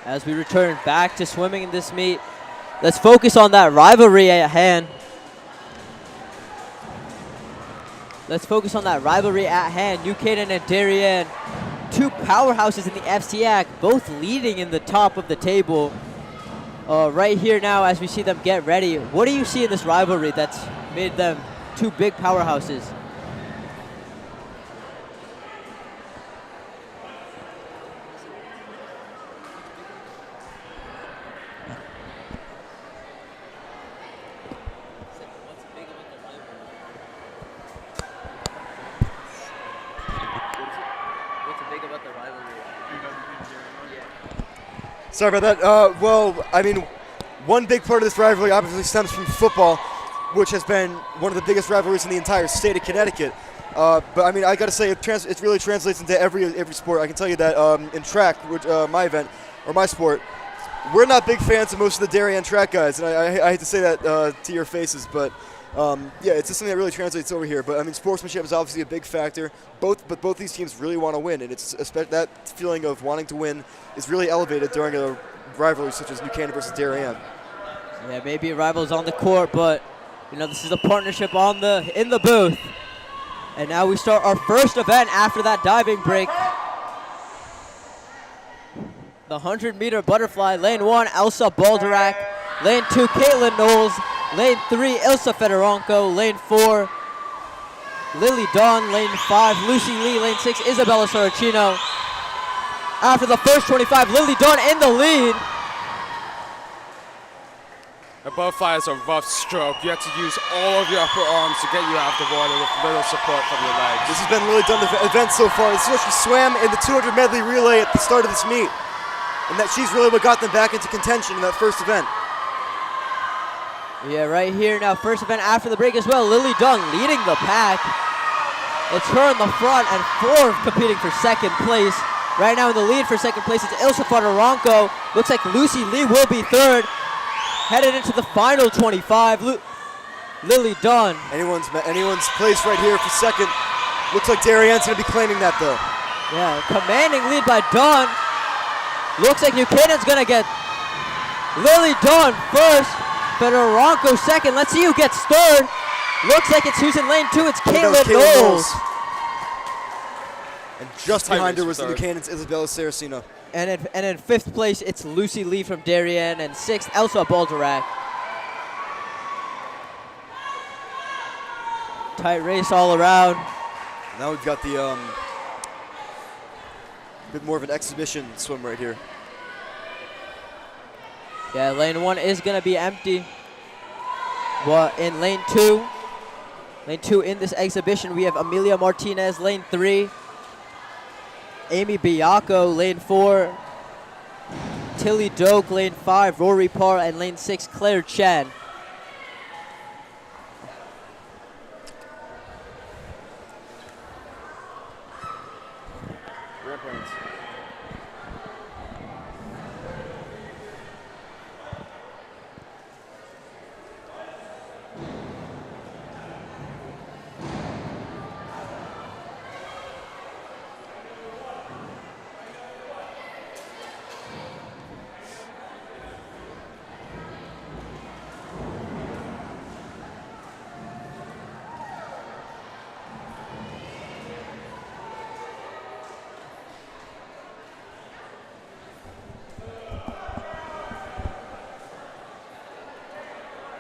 As we return back to swimming in this meet, let's focus on that rivalry at hand. Let's focus on that rivalry at hand. New Canaan and Darien, two powerhouses in the FCAC, both leading in the top of the table. Right here now as we see them get ready, what do you see in this rivalry that's made them two big powerhouses? Sorry about that. Well, I mean, one big part of this rivalry obviously stems from football, which has been one of the biggest rivalries in the entire state of Connecticut. But I mean, I got to say, it really translates into every sport. I can tell you that in track, which my event or my sport, we're not big fans of most of the Darien track guys, and I hate to say that to your faces, but yeah, it's just something that really translates over here. But I mean, sportsmanship is obviously a big factor. Both these teams really want to win, and it's that feeling of wanting to win is really elevated during a rivalry such as New Canaan versus Darien. Yeah, maybe rivals on the court, but you know, this is a partnership in the booth. And now we start our first event after that diving break. The 100-meter butterfly, lane 1, Elsa Balderak. Lane 2, Caitlin Knowles. Lane 3, Ilsa Fedorenko. Lane 4, Lily Dawn. Lane 5, Lucy Lee. Lane 6, Isabella Sorrentino. After the first 25, Lily Dawn in the lead. The butterfly is a rough stroke. You have to use all of your upper arms to get you out of the water with little support from your legs. This has been Lily Dunn the event so far. This is what she swam in the 200 medley relay at the start of this meet. And that she's really what got them back into contention in that first event. Yeah, right here now, first event after the break as well. Lily Dunn leading the pack. It's her in the front and 4 competing for second place. Right now in the lead for second place, it's Ilsa Fedorenko. Looks like Lucy Lee will be third. Headed into the final 25, Lily Dunn. Anyone's place right here for second. Looks like Darien's going to be claiming that, though. Yeah, commanding lead by Dunn. Looks like New Canaan's going to get Lily Dunn first, Fedorenko second. Let's see who gets third. Looks like it's who's in lane 2. It's Caitlin Knowles. And just behind her was New Canaan's Isabella Saraceno. And in 5th place, it's Lucy Lee from Darien. And 6th, Elsa Balderak. Tight race all around. Now we've got the bit more of an exhibition swim right here. Yeah, lane 1 is going to be empty. Well, in lane 2 in this exhibition, we have Amelia Martinez. Lane 3, Amy Biacco. Lane 4, Tilly Doak. Lane 5, Rory Parr. And lane 6, Claire Chen.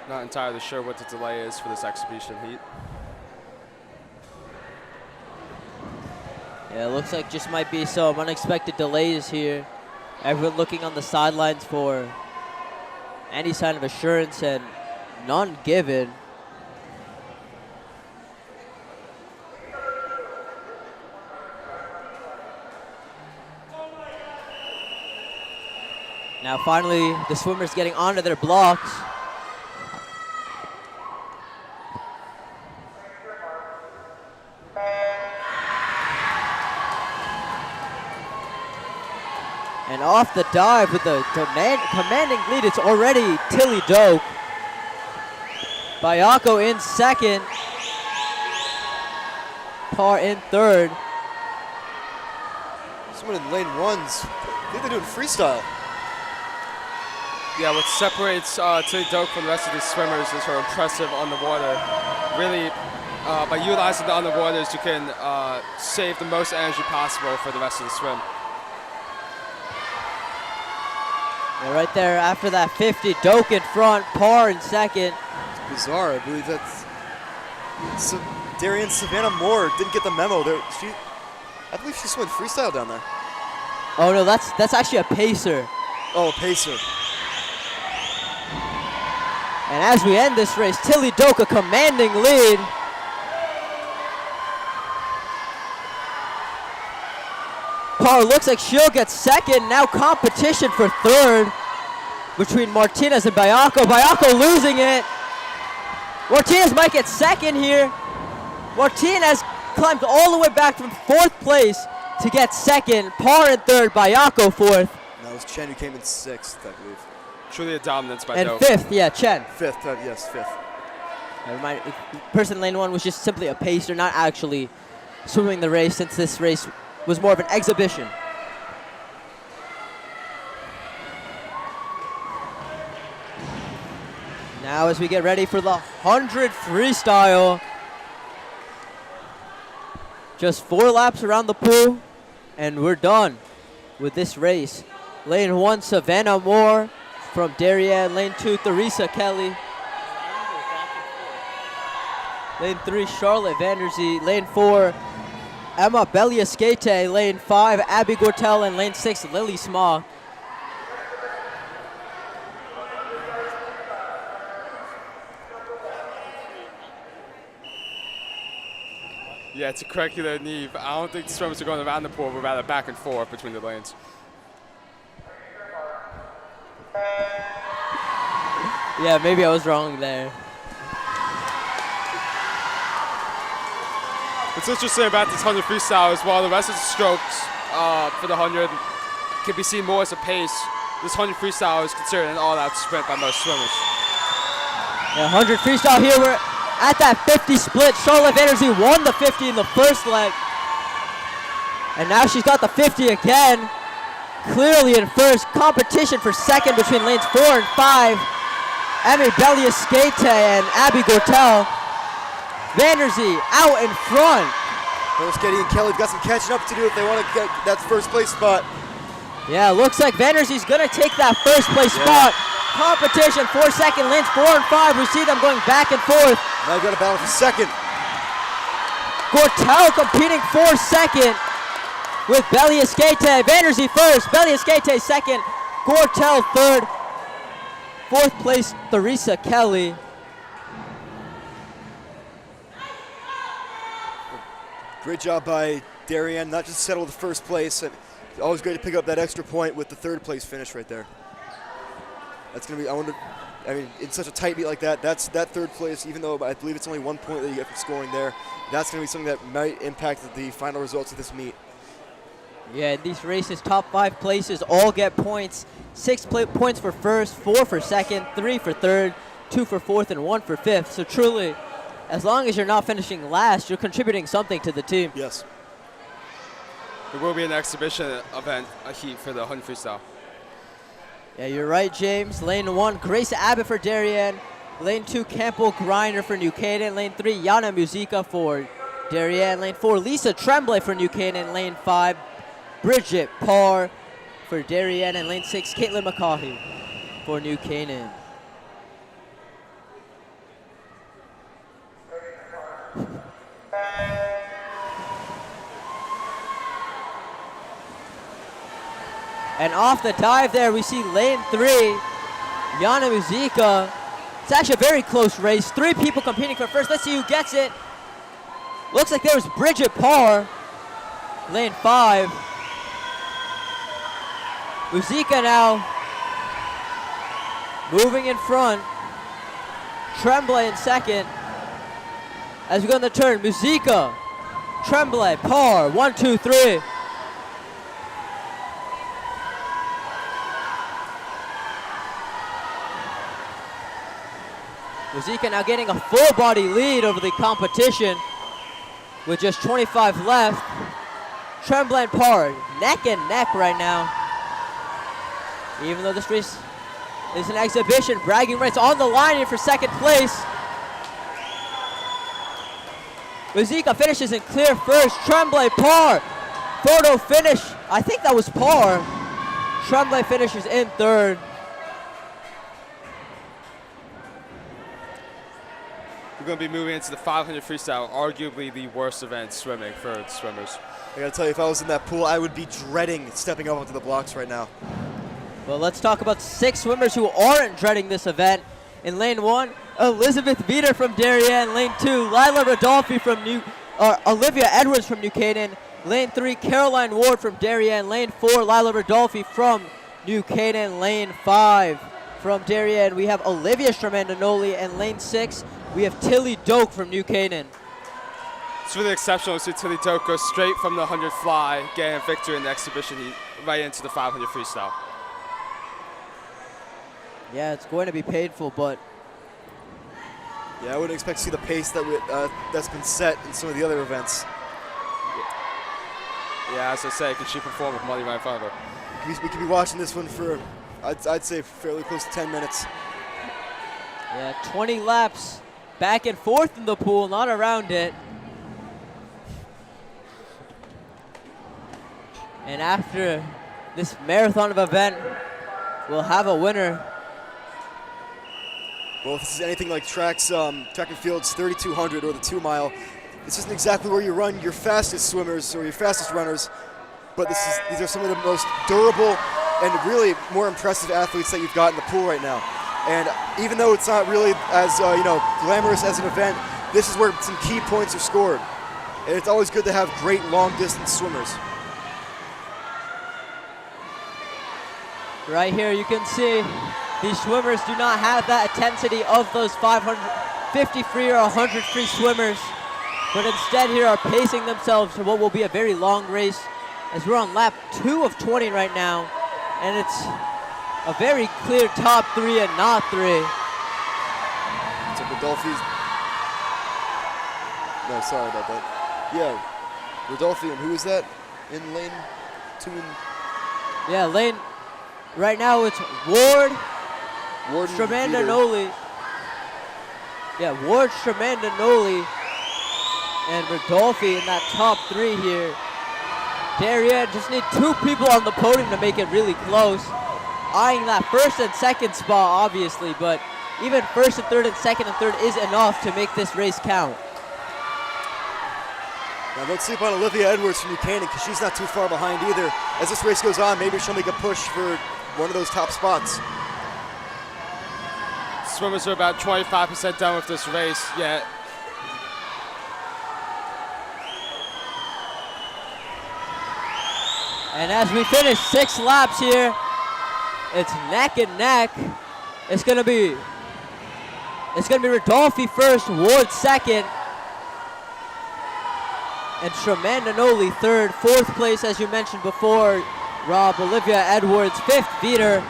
Not entirely sure what the delay is for this exhibition heat. Yeah, it looks like just might be some unexpected delays here. Everyone looking on the sidelines for any sign of assurance and none given. Now finally, the swimmers getting onto their blocks. And off the dive with the commanding lead, it's already Tilly Doak. Biacco in second. Parr in third. Someone in lane 1's, I think they're doing freestyle. Yeah, what separates Tilly Doak from the rest of these swimmers is her impressive on the water. Really, by utilizing the underwaters, you can save the most energy possible for the rest of the swim. Yeah, right there after that 50, Doak in front, Parr in second. It's bizarre. I believe that's Darien Savannah Moore didn't get the memo. I believe she swam freestyle down there. Oh no, that's actually a pacer. Oh, a pacer. And as we end this race, Tilly Doak a commanding lead. Parr looks like she'll get second. Now competition for third between Martinez and Bayako. Bayako losing it. Martinez might get second here. Martinez climbs all the way back from fourth place to get second. Parr in third, Bayako fourth. That was Chen who came in sixth, I believe. Truly a dominance by And Doak. fifth, yeah, Chen. Fifth, yes, fifth. Person in lane one was just simply a pacer, not actually swimming the race, since this race was more of an exhibition. Now as we get ready for the 100 freestyle. Just 4 laps around the pool, and we're done with this race. Lane 1, Savannah Moore from Darien. Lane 2, Theresa Kelly. Lane 3, Charlotte Vanderzee. Lane 4, Emma Belliaskete. Lane 5, Abby Gortel. And lane 6, Lily Smaw. Yeah, it's a curricular knee, but I don't think the swimmers are going around the pool, but rather back and forth between the lanes. Yeah, maybe I was wrong there. What's interesting about this 100 freestyle is while the rest of the strokes for the 100 can be seen more as a pace, this 100 freestyle is considered an all-out sprint by most swimmers. Yeah, 100 freestyle here. We're at that 50 split. Charlotte Vanderzee won the 50 in the first leg. And now she's got the 50 again. Clearly in first. Competition for second between lanes 4 and 5. Emmy Belliaskete and Abby Gortel. Vanderzee out in front. Belliaskete and Kelly have got some catching up to do if they want to get that first place spot. Yeah, looks like Vanderzee's gonna take that first place spot. Competition for second, lanes 4 and 5. We see them going back and forth. Now they've got a battle for second. Gortel competing for second with Belliaskete. Vanderzee first, Belliaskete second, Gortel third. Fourth place, Theresa Kelly. Great job by Darien, not just settle the first place. It's always great to pick up that extra point with the third place finish right there. That's going to be, in such a tight beat like that, that third place, even though I believe it's only 1 point that you get from scoring there, that's going to be something that might impact the final results of this meet. Yeah, in these races, top 5 places all get points. 6 points for first, 4 for second, 3 for third, 2 for fourth, and 1 for fifth. So truly, as long as you're not finishing last, you're contributing something to the team. Yes. There will be an exhibition event, a heat for the 100 freestyle. Yeah, you're right, James. Lane 1, Grace Abbott for Darien. Lane 2, Campbell Griner for New Canaan. Lane 3, Yana Musica for Darien. Lane 4, Lisa Tremblay for New Canaan. Lane 5, Bridget Parr for Darien. And lane 6, Caitlin McCaughey for New Canaan. And off the dive there, we see lane 3, Yana Musica. It's actually a very close race. 3 people competing for first. Let's see who gets it. Looks like there was Bridget Parr, lane 5. Musica now moving in front. Tremblay in second. As we go in the turn, Musica, Tremblay, Parr, 1, 2, 3. Musica now getting a full body lead over the competition with just 25 left. Tremblay and Parr neck and neck right now. Even though this race is an exhibition. Bragging rights on the line here for second place. Wazika finishes in clear first. Tremblay par. Photo finish. I think that was par. Tremblay finishes in third. We're going to be moving into the 500 freestyle, arguably the worst event swimming for swimmers. I gotta tell you, if I was in that pool, I would be dreading stepping up onto the blocks right now. Well, let's talk about 6 swimmers who aren't dreading this event. In lane 1, Elizabeth Veeder from Darien. Lane 2, Lila Rodolphe from Olivia Edwards from New Canaan. Lane 3, Caroline Ward from Darien. Lane 4, Lila Rodolphe from New Canaan. Lane 5, from Darien, we have Olivia Stramandanoli. And lane 6, we have Tilly Doak from New Canaan. It's really exceptional to see Tilly Doak go straight from the 100 fly, getting a victory in the exhibition right into the 500 freestyle. Yeah, it's going to be painful, but yeah, I wouldn't expect to see the pace that's been set in some of the other events. Yeah, as I say, can she perform with money right in front of her? We could be watching this one for, I'd say, fairly close to 10 minutes. yeah, 20 laps back and forth in the pool, not around it. And after this marathon of event, we'll have a winner. Well, if this is anything like track and field's 3,200 or the 2 mile, this isn't exactly where you run your fastest swimmers or your fastest runners, but these are some of the most durable and really more impressive athletes that you've got in the pool right now. And even though it's not really as glamorous as an event, this is where some key points are scored. And it's always good to have great long distance swimmers. Right here you can see these swimmers do not have that intensity of those 550 free or 100 free swimmers, but instead here are pacing themselves for what will be a very long race, as we're on lap 2 of 20 right now, and it's a very clear top 3 and not 3. So Rodolphe's, no, sorry about that. Yeah, Rodolphe, and who is that in lane 2 and? Yeah, lane, right now it's Ward, Warden Stramandanoli. Yeah, Ward, Stramandanoli, and Rodolphe in that top 3 here. Darien just need 2 people on the podium to make it really close. Eyeing that first and second spot, obviously, but even first and third and second and third is enough to make this race count. Now don't sleep on Olivia Edwards from New Canaan, because she's not too far behind either. As this race goes on, maybe she'll make a push for one of those top spots. Swimmers are about 25% done with this race yet. And as we finish 6 laps here, it's neck and neck. It's gonna be Rodolphe first, Ward second, and Stramandanoli third. 4th place, as you mentioned before, Rob, Olivia Edwards. 5th, Veeder.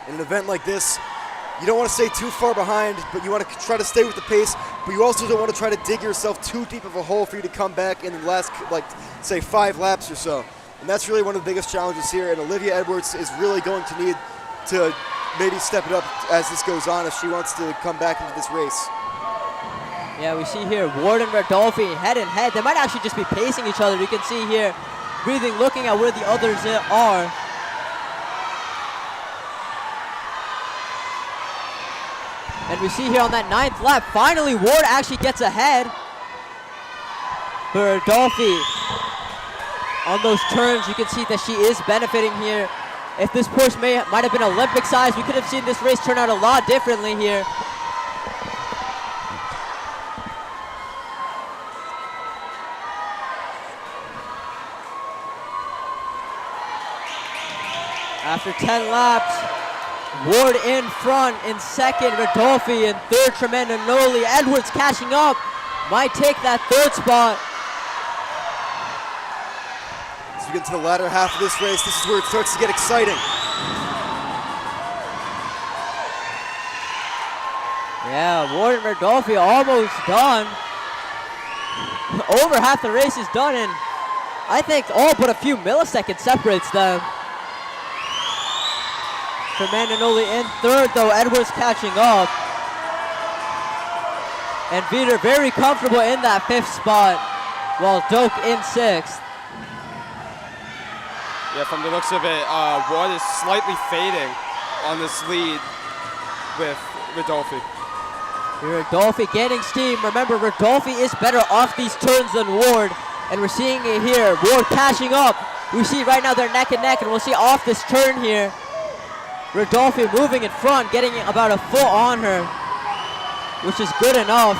In an event like this, you don't want to stay too far behind, but you want to try to stay with the pace, but you also don't want to try to dig yourself too deep of a hole for you to come back in the last, say 5 laps or so. And that's really one of the biggest challenges here, and Olivia Edwards is really going to need to maybe step it up as this goes on if she wants to come back into this race. Yeah, we see here Ward and Rodolphe head and head. They might actually just be pacing each other. You can see here, breathing, looking at where the others are. And we see here on that 9th lap, finally Ward actually gets ahead. But Rodolphe, on those turns, you can see that she is benefiting here. If this push might have been Olympic size, we could have seen this race turn out a lot differently here. After 10 laps, Ward in front, in second, Rodolphe in third, Stramandanoli. Edwards catching up, might take that 3rd spot. As we get to the latter half of this race, this is where it starts to get exciting. Yeah, Ward and Rodolphe almost done. Over half the race is done, and I think all but a few milliseconds separates them. Shermananoli in third, though. Edwards catching up. And Vider very comfortable in that fifth spot, while Doak in sixth. Yeah, from the looks of it, Ward is slightly fading on this lead with Rodolfi. Rodolfi gaining steam. Remember, Rodolfi is better off these turns than Ward, and we're seeing it here. Ward catching up. We see right now they're neck and neck, and we'll see off this turn here. Rodolfi moving in front, getting about a foot on her, which is good enough.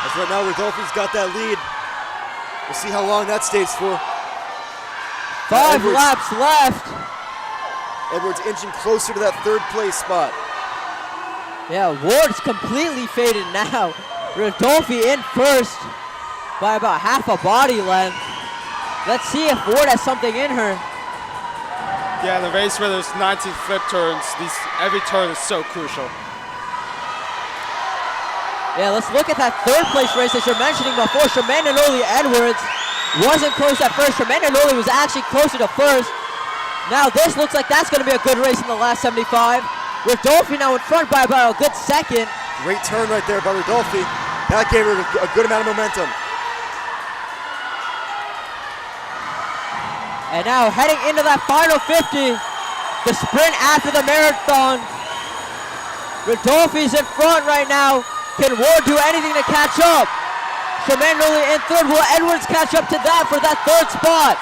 As right now, Rodolfi's got that lead. We'll see how long that stays for. 5 laps left. Edwards inching closer to that third place spot. Yeah, Ward's completely faded now. Rodolfi in first by about half a body length. Let's see if Ward has something in her. Yeah, in the race where there's 19 flip turns, every turn is so crucial. Yeah, let's look at that third place race that you're mentioning before. Shermananoli Edwards wasn't close at first. Shermananoli was actually closer to first. Now this looks like that's going to be a good race in the last 75. Rodolfi now in front by about a good second. Great turn right there by Rodolfi. That gave her a good amount of momentum. And now heading into that final 50, the sprint after the marathon. Rodolfi's in front right now. Can Ward do anything to catch up? Shermananoli in third. Will Edwards catch up to that for that third spot?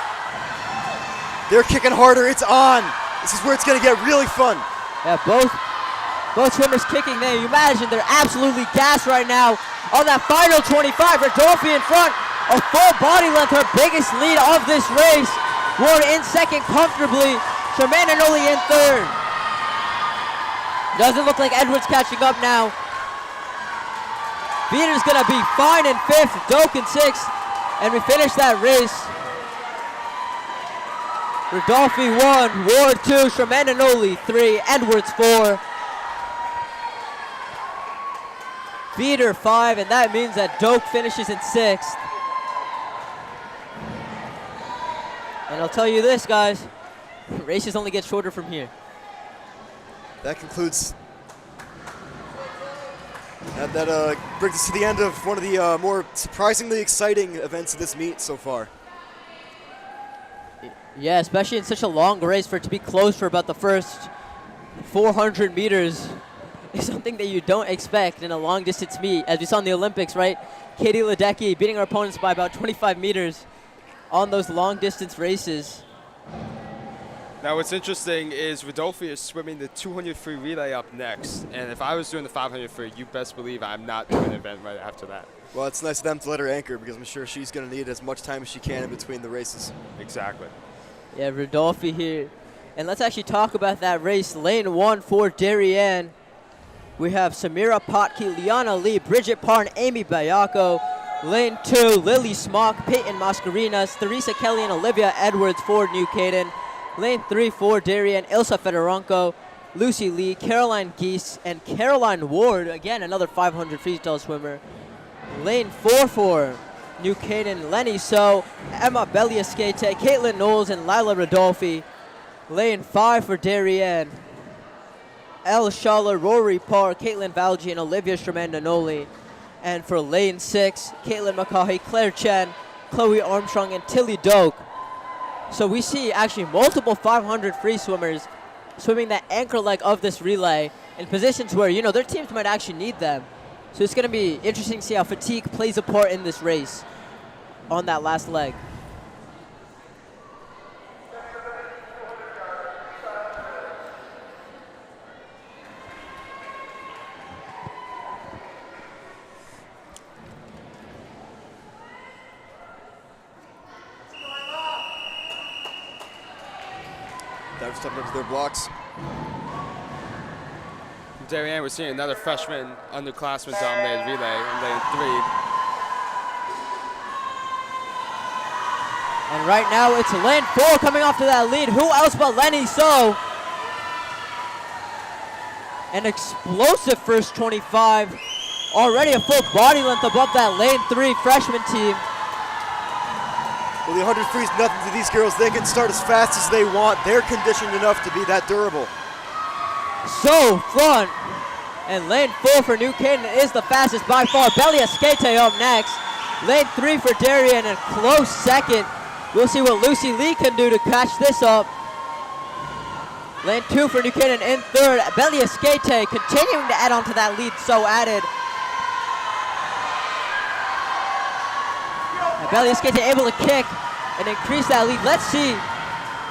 They're kicking harder. It's on. This is where it's going to get really fun. Yeah, both swimmers kicking there. You imagine they're absolutely gassed right now on that final 25. Rodolfi in front, a full body length, her biggest lead of this race. Ward in second comfortably. Shermananoli in third. Doesn't look like Edwards catching up now. Vider's gonna be fine in fifth, Doak in sixth, and we finish that race. Rodolfi 1, Ward 2, Shermananoli 3, Edwards 4. Vider 5, and that means that Doak finishes in sixth. And I'll tell you this, guys, races only get shorter from here. That concludes. That brings us to the end of one of the more surprisingly exciting events of this meet so far. Yeah, especially in such a long race, for it to be close for about the first 400 meters is something that you don't expect in a long distance meet. As we saw in the Olympics, right? Katie Ledecky beating her opponents by about 25 meters on those long distance races. Now what's interesting is Rodolfi is swimming the 200 free relay up next, and if I was doing the 500 free, you best believe I'm not doing an event right after that. Well, it's nice of them to let her anchor, because I'm sure she's going to need as much time as she can in between the races. Exactly. Yeah, Rodolfi here. And let's actually talk about that race. Lane 1 for Darien. We have Samira Potke, Liana Lee, Bridget Parr, and Amy Bayako. Lane 2, Lily Smock, Peyton Mascarinas, Theresa Kelly, and Olivia Edwards for New Canaan. Lane 3 for Darien, Ilsa Fedorenko, Lucy Lee, Caroline Geese, and Caroline Ward. Again, another 500 freestyle swimmer. Lane 4 for New Canaan, Lenny So, Emma Belliaskete, Caitlin Knowles, and Lila Rodolfi. Lane 5 for Darien, El Shala, Rory Parr, Caitlin Valji, and Olivia Shermananoli. And for lane 6, Caitlin McCaughey, Claire Chen, Chloe Armstrong, and Tilly Doak. So we see actually multiple 500 free swimmers swimming that anchor leg of this relay in positions where, you know, their teams might actually need them. So it's going to be interesting to see how fatigue plays a part in this race on that last leg. Divers stepping up to their blocks. From Darien, we're seeing another freshman underclassman dominated relay in lane 3. And right now it's lane 4 coming off to that lead. Who else but Lenny So? An explosive first 25. Already a full body length above that lane 3 freshman team. Well, the 100 free is nothing to these girls. They can start as fast as they want. They're conditioned enough to be that durable. So front. And lane 4 for New Canaan is the fastest by far. Belia Skate up next. Lane 3 for Darien and close second. We'll see what Lucy Lee can do to catch this up. Lane 2 for New Canaan in third. Belia Skate continuing to add on to that lead, so added. Belia Skate able to kick and increase that lead. Let's see.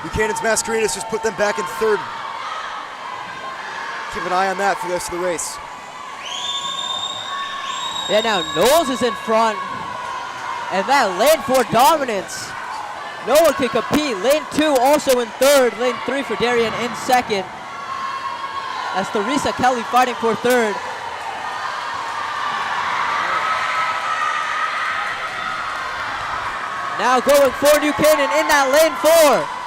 Buchanan's Mascarenas just put them back in third. Keep an eye on that for the rest of the race. Yeah, now Knowles is in front. And that lane 4 dominance. No one can compete. Lane 2 also in third. Lane 3 for Darien in second. That's Theresa Kelly fighting for third. Now going for New Canaan in that lane 4.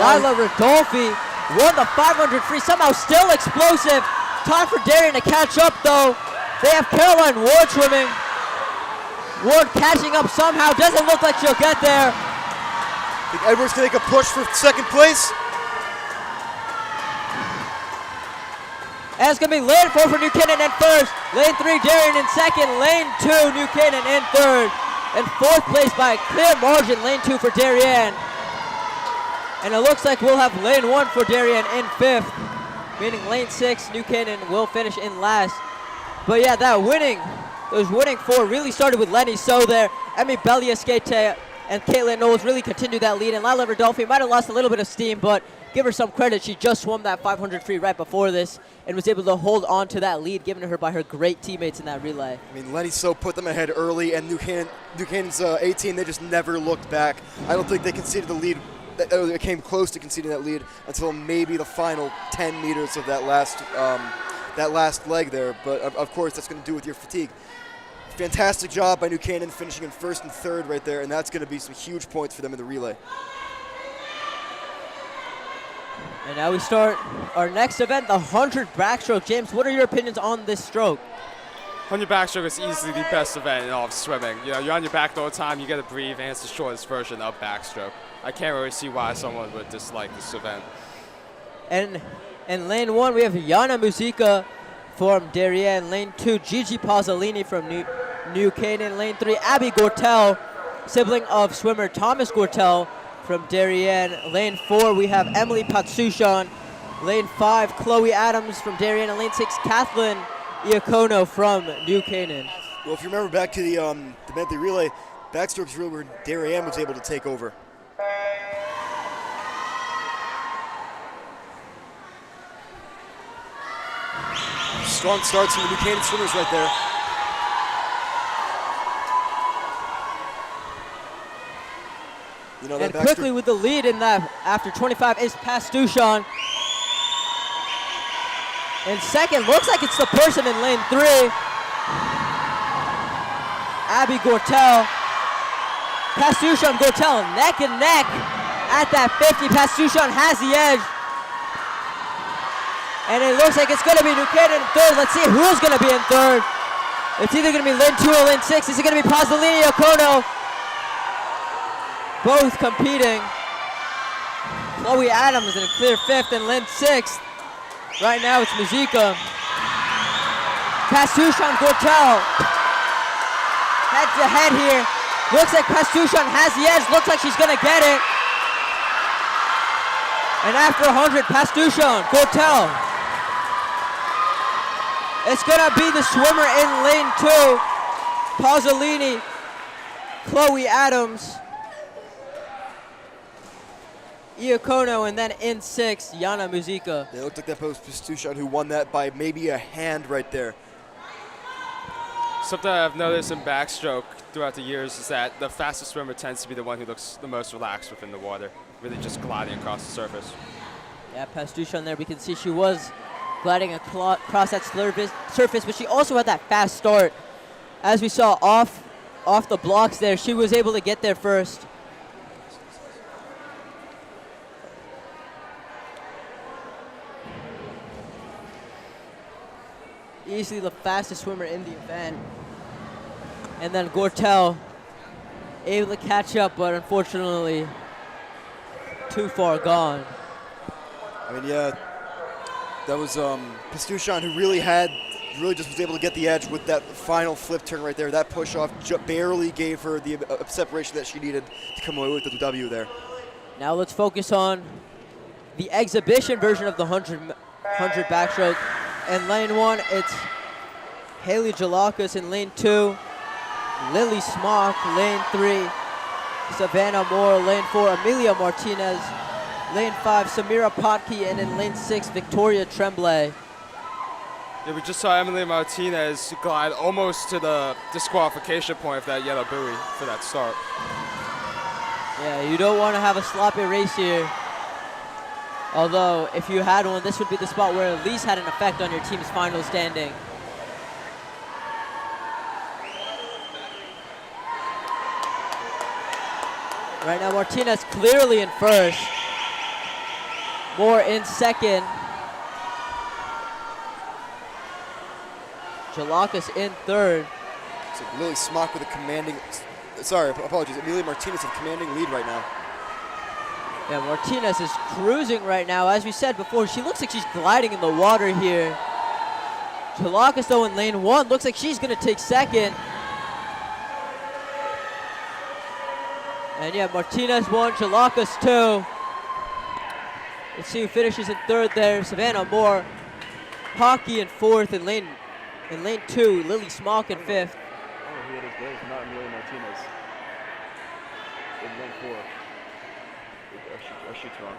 Lila Rodolfi won the 500 free, somehow still explosive. Time for Darien to catch up though. They have Caroline Ward swimming. Ward catching up somehow, doesn't look like she'll get there. Think Edwards can make a push for second place? And it's gonna be lane 4 for New Canaan in first. Lane 3 Darien in second. Lane 2 New Canaan in third. And fourth place by a clear margin, lane 2 for Darien. And it looks like we'll have lane 1 for Darien in fifth, meaning lane 6 New Canaan will finish in last. But yeah, those winning 4 really started with Lenny So there. Emmy Belia Skate and Caitlin Knowles really continued that lead. And Lila Rodolfi might have lost a little bit of steam, but give her some credit. She just swam that 500 free right before this and was able to hold on to that lead given to her by her great teammates in that relay. I mean, Lenny So put them ahead early, and New Canaan's 18, they just never looked back. I don't think they conceded the lead. They came close to conceding that lead until maybe the final 10 meters of that last leg there. But of course, that's going to do with your fatigue. Fantastic job by New Canaan finishing in first and third right there, and that's going to be some huge points for them in the relay. And now we start our next event, the 100 backstroke. James, what are your opinions on this stroke? 100 backstroke is easily the best event in all of swimming. You know, you're on your back the whole time, you get to breathe, and it's the shortest version of backstroke. I can't really see why someone would dislike this event. And in lane 1, we have Yana Musica from Darien. Lane 2, Gigi Pazzolini from New Canaan. Lane 3, Abby Gortel, sibling of swimmer Thomas Gortel from Darien. Lane 4, we have Emily Patsushan. Lane 5, Chloe Adams from Darien. And lane 6, Kathleen Iacono from New Canaan. Well, if you remember back to the medley relay, backstroke is really where Darien was able to take over. Strong starts from the New Canaan swimmers right there. You know, and quickly with the lead in that after 25 is Pastushan. In second, looks like it's the person in lane 3. Abby Gortel. Pastushan, Gortel, neck and neck at that 50. Pastushan has the edge. And it looks like it's gonna be New Canaan in third. Let's see who's gonna be in third. It's either gonna be lane 2 or lane 6. Is it gonna be Pazzolini or Kono? Both competing. Chloe Adams in a clear fifth and lane 6th. Right now it's Musica. Pastushan Gortel. Head to head here. Looks like Pastushan has the edge. Looks like she's gonna get it. And after 100, Pastushan Gortel. It's gonna be the swimmer in lane 2. Pazzolini, Chloe Adams, Iacono, and then in 6, Yana Musica. It looked like that was Pastushan who won that by maybe a hand right there. Something I've noticed in backstroke throughout the years is that the fastest swimmer tends to be the one who looks the most relaxed within the water, really just gliding across the surface. Yeah, Pastushan there, we can see she was gliding across that surface, but she also had that fast start. As we saw off the blocks there, she was able to get there first. Easily the fastest swimmer in the event. And then Gortel able to catch up, but unfortunately too far gone. I mean, yeah, that was Pastuchan who really just was able to get the edge with that final flip turn right there. That push off barely gave her the separation that she needed to come away with the W there. Now let's focus on the exhibition version of the 100 backstroke. In lane 1, it's Haley Jalakis. In lane 2, Lily Smock. Lane 3, Savannah Moore. Lane 4, Amelia Martinez. Lane 5, Samira Potke. And in lane 6, Victoria Tremblay. Yeah, we just saw Emily Martinez glide almost to the disqualification point of that yellow buoy for that start. Yeah, you don't want to have a sloppy race here. Although, if you had one, this would be the spot where at least had an effect on your team's final standing. Right now, Martinez clearly in first. Moore in second. Jalakis in third. So Lily Smock with a commanding, sorry, apologies, Amelia Martinez with a commanding lead right now. Yeah, Martinez is cruising right now. As we said before, she looks like she's gliding in the water here. Jalakis, though, in lane 1, looks like she's going to take second. And yeah, Martinez 1, Jalakis 2. Let's see who finishes in third there. Savannah Moore, Pocky in fourth. In lane 2, Lily Smock in fifth. I don't know who that is. That is not Amelia Martinez. In lane 4. I shoot wrong.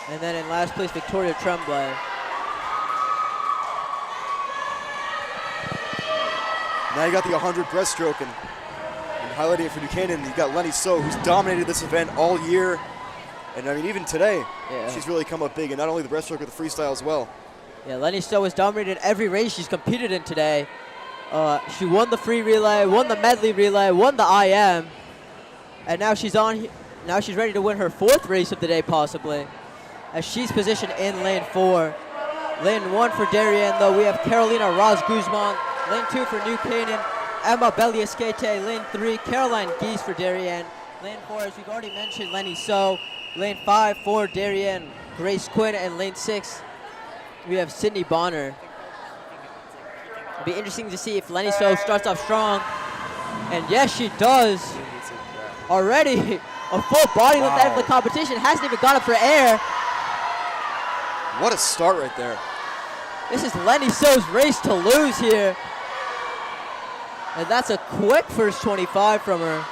And then in last place, Victoria Tremblay. Now you got the 100 breaststroke, and highlighting it for New Canaan, you got Lenny So, who's dominated this event all year. And I mean, even today, she's really come up big, and not only the breaststroke, but the freestyle as well. Yeah, Lenny So has dominated every race she's competed in today. She won the free relay, won the medley relay, won the IM, and now she's ready to win her 4th race of the day, possibly, as she's positioned in lane 4. Lane 1 for Darien, though, we have Carolina Raz Guzman. Lane 2 for New Canaan, Emma Belliasquete. Lane 3, Caroline Geese for Darien. Lane 4, as we've already mentioned, Lenny So. Lane 5 for Darien, Grace Quinn. And lane 6, we have Sydney Bonner. It'll be interesting to see if Lenny So starts off strong. And yes, she does. Already a full body lift out of the competition. Hasn't even got up for air. What a start right there. This is Lenny So's race to lose here. And that's a quick first 25 from her.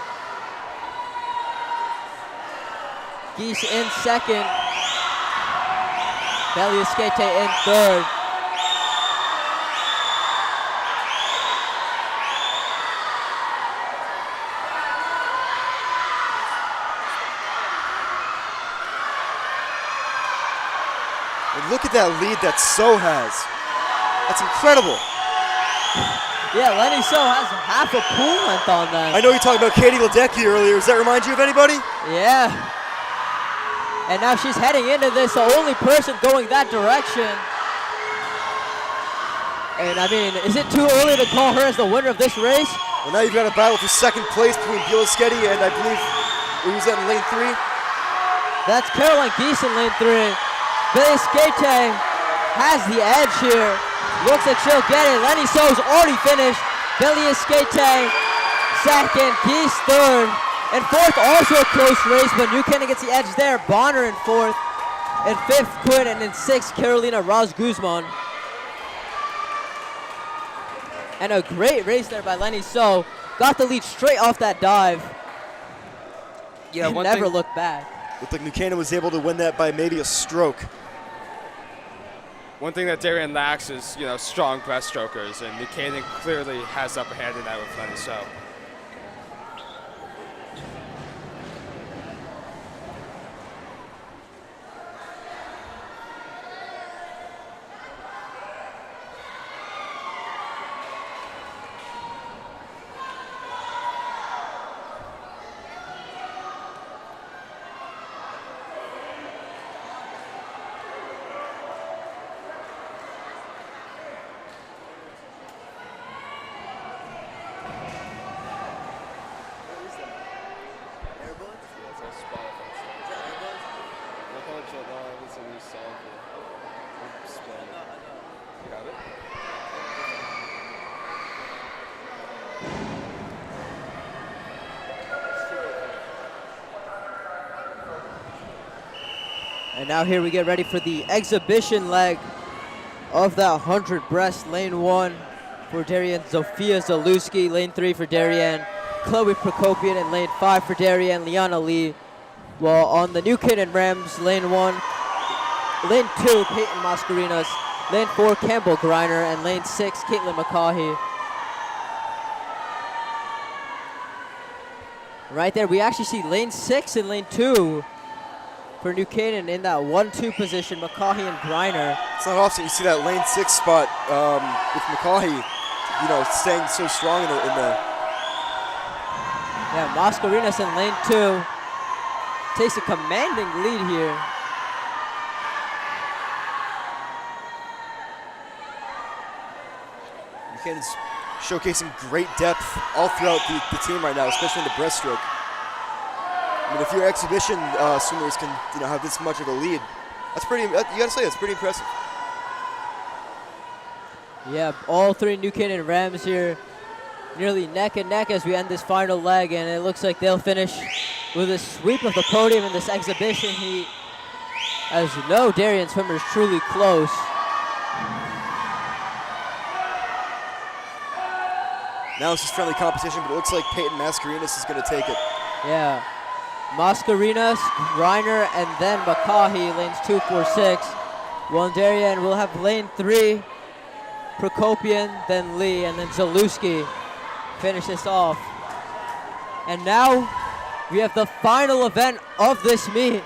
Geese in second. Belliasquete in third. And look at that lead that So has. That's incredible. Yeah, Lenny So has half a pool length on them. I know you talked about Katie Ledecky earlier. Does that remind you of anybody? Yeah. And now she's heading into this, the only person going that direction. And I mean, is it too early to call her as the winner of this race? Well, now you've got a battle for second place between Belliasquete and I believe, who's that in lane 3? That's Caroline Geese in lane 3. Belliasquete has the edge here. Looks like she'll get it. Lenny So's already finished. Belliasquete second, Geese third. And fourth, also a close race, but New Canaan gets the edge there. Bonner in fourth. In fifth, Quinn. And in sixth, Carolina Raz Guzman. And a great race there by Lenny So. Got the lead straight off that dive. Yeah, and never looked back. Looked like New Canaan was able to win that by maybe a stroke. One thing that Darien lacks is, strong breaststrokers, and New Canaan clearly has the upper hand in that with Lenny So. And now here we get ready for the exhibition leg of that 100 breast. Lane 1 for Darien, Zofia Zalewski. Lane 3 for Darien, Chloe Prokopian. And lane 5 for Darien, Liana Lee. While on the New Canaan Rams, lane 1, lane 2, Peyton Mascarinas. Lane 4, Campbell Griner. And lane 6, Caitlin McCaughey. Right there, we actually see lane 6 and lane 2 for New Canaan in that 1-2 position, McCaughey and Griner. It's not often you see that lane 6 spot with McCaughey, staying so strong in the. Yeah, Mascarinas in lane 2 takes a commanding lead here. New Canaan's showcasing great depth all throughout the team right now, especially in the breaststroke. I mean, if your exhibition swimmers can, have this much of a lead, that's pretty. You gotta say, it's pretty impressive. Yeah, all 3 New Canaan Rams here, nearly neck and neck as we end this final leg, and it looks like they'll finish with a sweep of the podium in this exhibition heat. As you know, Darien swimmer is truly close. Now it's just friendly competition, but it looks like Peyton Mascarinas is going to take it. Yeah. Mascarinas, Griner, and then McCaughey, lanes 2, 4, 6. While Darien will have lane 3, Prokopian, then Lee, and then Zalewski finish this off. And now we have the final event of this meet.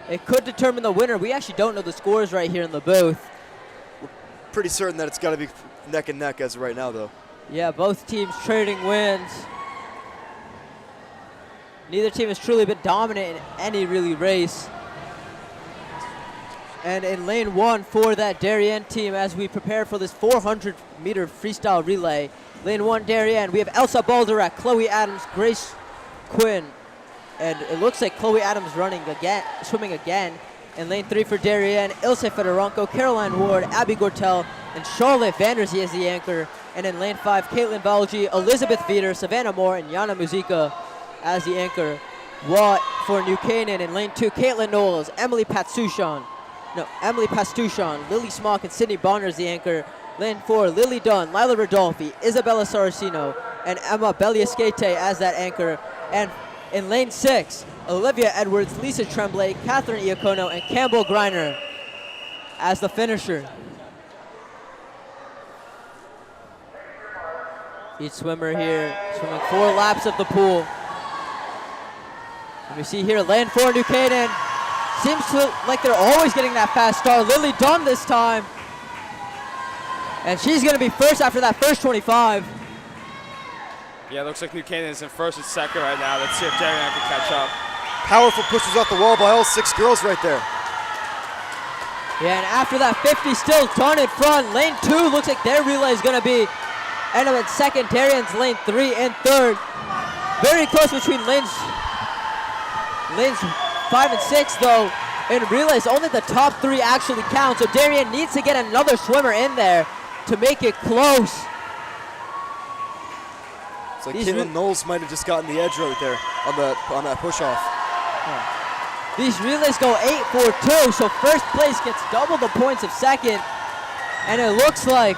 It could determine the winner. We actually don't know the scores right here in the booth. Pretty certain that it's got to be neck and neck as of right now, though. Yeah, both teams trading wins. Neither team has truly been dominant in any really race. And in lane 1 for that Darien team, as we prepare for this 400-meter freestyle relay. Lane 1, Darien, we have Elsa Balderak, Chloe Adams, Grace Quinn. And it looks like Chloe Adams swimming again. In lane 3 for Darien, Ilse Fedorenko, Caroline Ward, Abby Gortel, and Charlotte Vanderzee as the anchor. And in lane 5, Caitlin Valji, Elizabeth Veeder, Savannah Moore, and Yana Muzica as the anchor. While for New Canaan in lane 2, Caitlin Knowles, Emily Pastuchon, Lily Smock, and Sydney Bonner as the anchor. Lane 4, Lily Dunn, Lila Rodolfi, Isabella Saracino, and Emma Belliasquete as that anchor. And in lane 6, Olivia Edwards, Lisa Tremblay, Catherine Iacono, and Campbell Griner as the finisher. Each swimmer here swimming 4 laps of the pool. And we see here lane 4, New Canaan. Seems like they're always getting that fast start. Lily Dunn this time. And she's going to be first after that first 25. Yeah, it looks like New Canaan is in first and second right now. Let's see if Darien can catch up. Powerful pushes off the wall by all 6 girls right there. Yeah, and after that 50, still Dunn in front. Lane 2 looks like their relay is going to be end up in second. Darien's lane 3 and third. Very close between lanes 5 and 6, though. In relays, only the top 3 actually count. So Darien needs to get another swimmer in there to make it close. It's like Caitlin Knowles might have just gotten the edge right there on that push-off. These relays go 8-4-2, so first place gets double the points of second. And it looks like,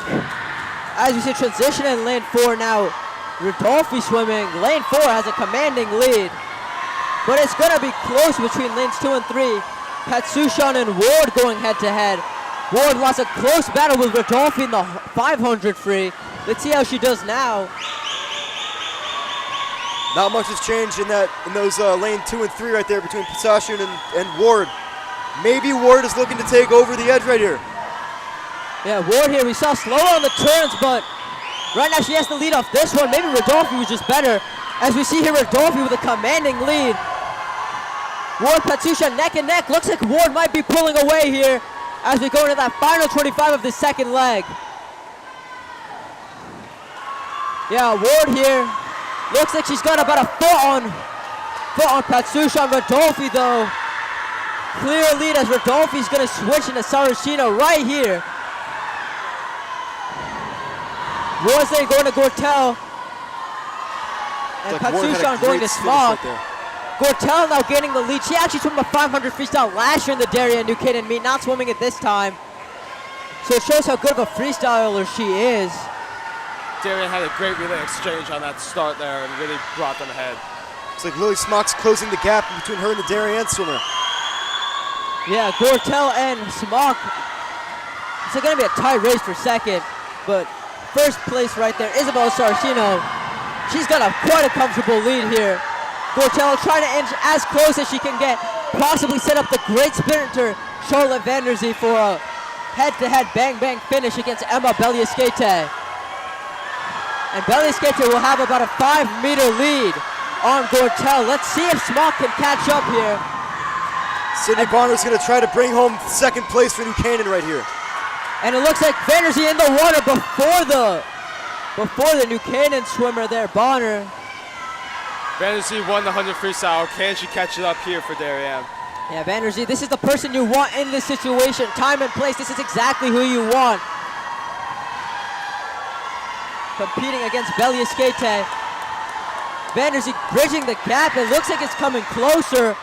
as we see transition in lane 4 now, Rodolfi swimming. Lane 4 has a commanding lead, but it's going to be close between lanes 2 and 3. Patsushon and Ward going head-to-head. Ward lost a close battle with Rodolfi in the 500 free. Let's see how she does now. Not much has changed in those lane 2 and 3 right there between Patsushon and Ward. Maybe Ward is looking to take over the edge right here. Yeah, Ward here, we saw slower on the turns, but right now she has to lead off this one. Maybe Rodolfi was just better. As we see here, Rodolfi with a commanding lead. Ward, Patsushon neck and neck. Looks like Ward might be pulling away here as we go into that final 25 of the second leg. Yeah, Ward here. Looks like she's got about a foot on Patsushon. Rodolfi though, clear lead as Rodolfi's gonna switch into Saracino right here. Ward's then going to Gortel. And like Patsushon going to Smock. Right Gortel now gaining the lead. She actually swam a 500 freestyle last year in the Darien New Canaan meet, not swimming it this time. So it shows how good of a freestyler she is. Darien had a great relay exchange on that start there and really brought them ahead. It's like Lily Smock's closing the gap between her and the Darien swimmer. Yeah, Gortel and Smock. It's going to be a tight race for second, but first place right there, Isabel Sarcino. She's got quite a comfortable lead here. Gortel trying to inch as close as she can get, possibly set up the great sprinter Charlotte Vanderzee for a head-to-head bang-bang finish against Emma Beliaskete. And Beliaskete will have about a 5-meter lead on Gortel. Let's see if Smock can catch up here. Sydney Bonner's going to try to bring home second place for New Canaan right here. And it looks like Vanderzee in the water before the New Canaan swimmer there, Bonner. Vanderzee won the 100 freestyle. Can she catch it up here for Darien? Yeah, Vanderzee, this is the person you want in this situation. Time and place, this is exactly who you want. Competing against Beliaskete. Vanderzee bridging the gap. It looks like it's coming closer.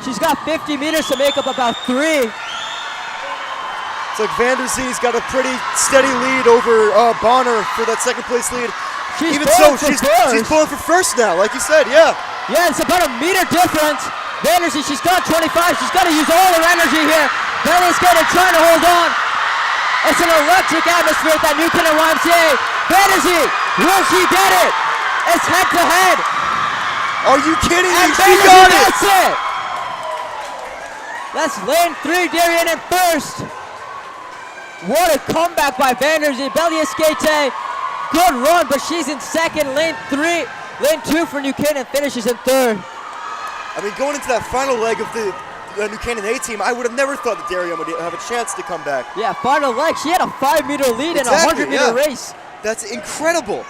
She's got 50 meters to make up about 3. It's like Vanderzee's got a pretty steady lead over Bonner for that second place lead. She's She's pulling for first now, like you said, yeah. Yeah, it's about a meter difference. Vanderzee, she's got 25. She's got to use all her energy here. Beliaskete trying to hold on. It's an electric atmosphere at that New Canaan YMCA. Vanderzee, will she get it? It's head to head. Are you kidding me? And She got it! That's it. That's lane 3, Darien in first. What a comeback by Vanderzee. Beliaskete, good run, but she's in second. Lane 2 for New Canaan finishes in third. I mean, going into that final leg of the New Canaan A team, I would have never thought that Darien would have a chance to come back. Yeah, final leg. She had a 5-meter lead in a 100-meter race. That's incredible.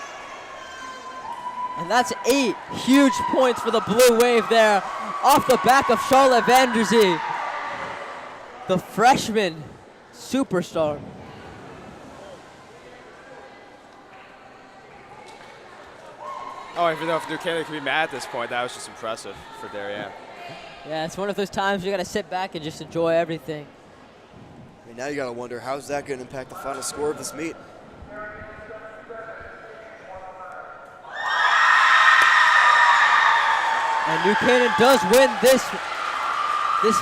And that's 8 huge points for the Blue Wave there off the back of Charlotte Vanderzee, the freshman superstar. Oh, I don't even know if New Canaan can be mad at this point. That was just impressive for Darien. Yeah, it's one of those times you got to sit back and just enjoy everything. I mean, now you got to wonder, how's that going to impact the final score of this meet? And New Canaan does win this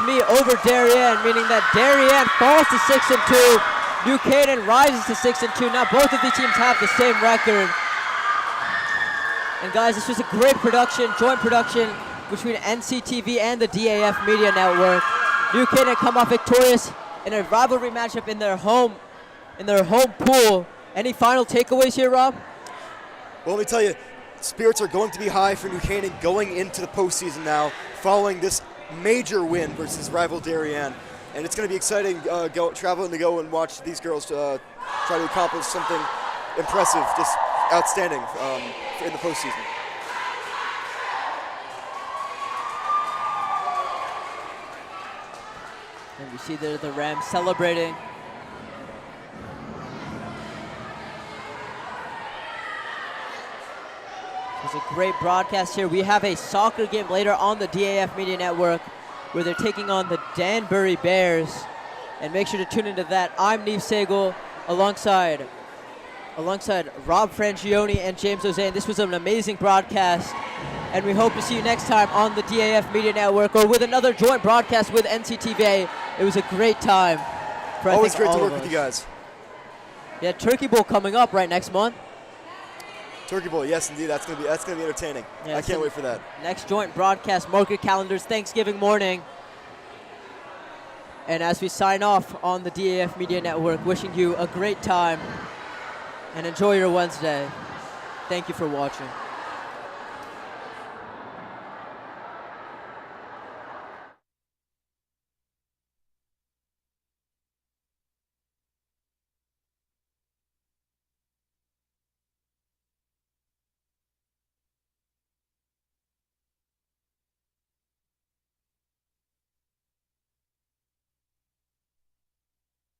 meet over Darien, meaning that Darien falls to 6-2. New Canaan rises to 6-2. Now both of these teams have the same record. And guys, this was a great production, joint production between NCTV and the DAF Media Network. New Canaan come off victorious in a rivalry matchup in their home pool. Any final takeaways here, Rob? Well, let me tell you, spirits are going to be high for New Canaan going into the postseason now, following this major win versus rival Darien. And it's going to be exciting traveling to go and watch these girls try to accomplish something impressive, just outstanding in the postseason. And we see there the Rams celebrating. It was a great broadcast here. We have a soccer game later on the DAF Media Network where they're taking on the Danbury Bears. And make sure to tune into that. I'm Neve Sagal alongside Rob Frangione and James Ozane. This was an amazing broadcast. And we hope to see you next time on the DAF Media Network or with another joint broadcast with NCTV. It was a great time. Always great to work with you guys. Yeah, Turkey Bowl coming up right next month. Turkey Bowl, yes, indeed. That's gonna be entertaining. Yeah, I can't wait for that. Next joint broadcast, mark your calendars, Thanksgiving morning. And as we sign off on the DAF Media Network, wishing you a great time and enjoy your Wednesday. Thank you for watching.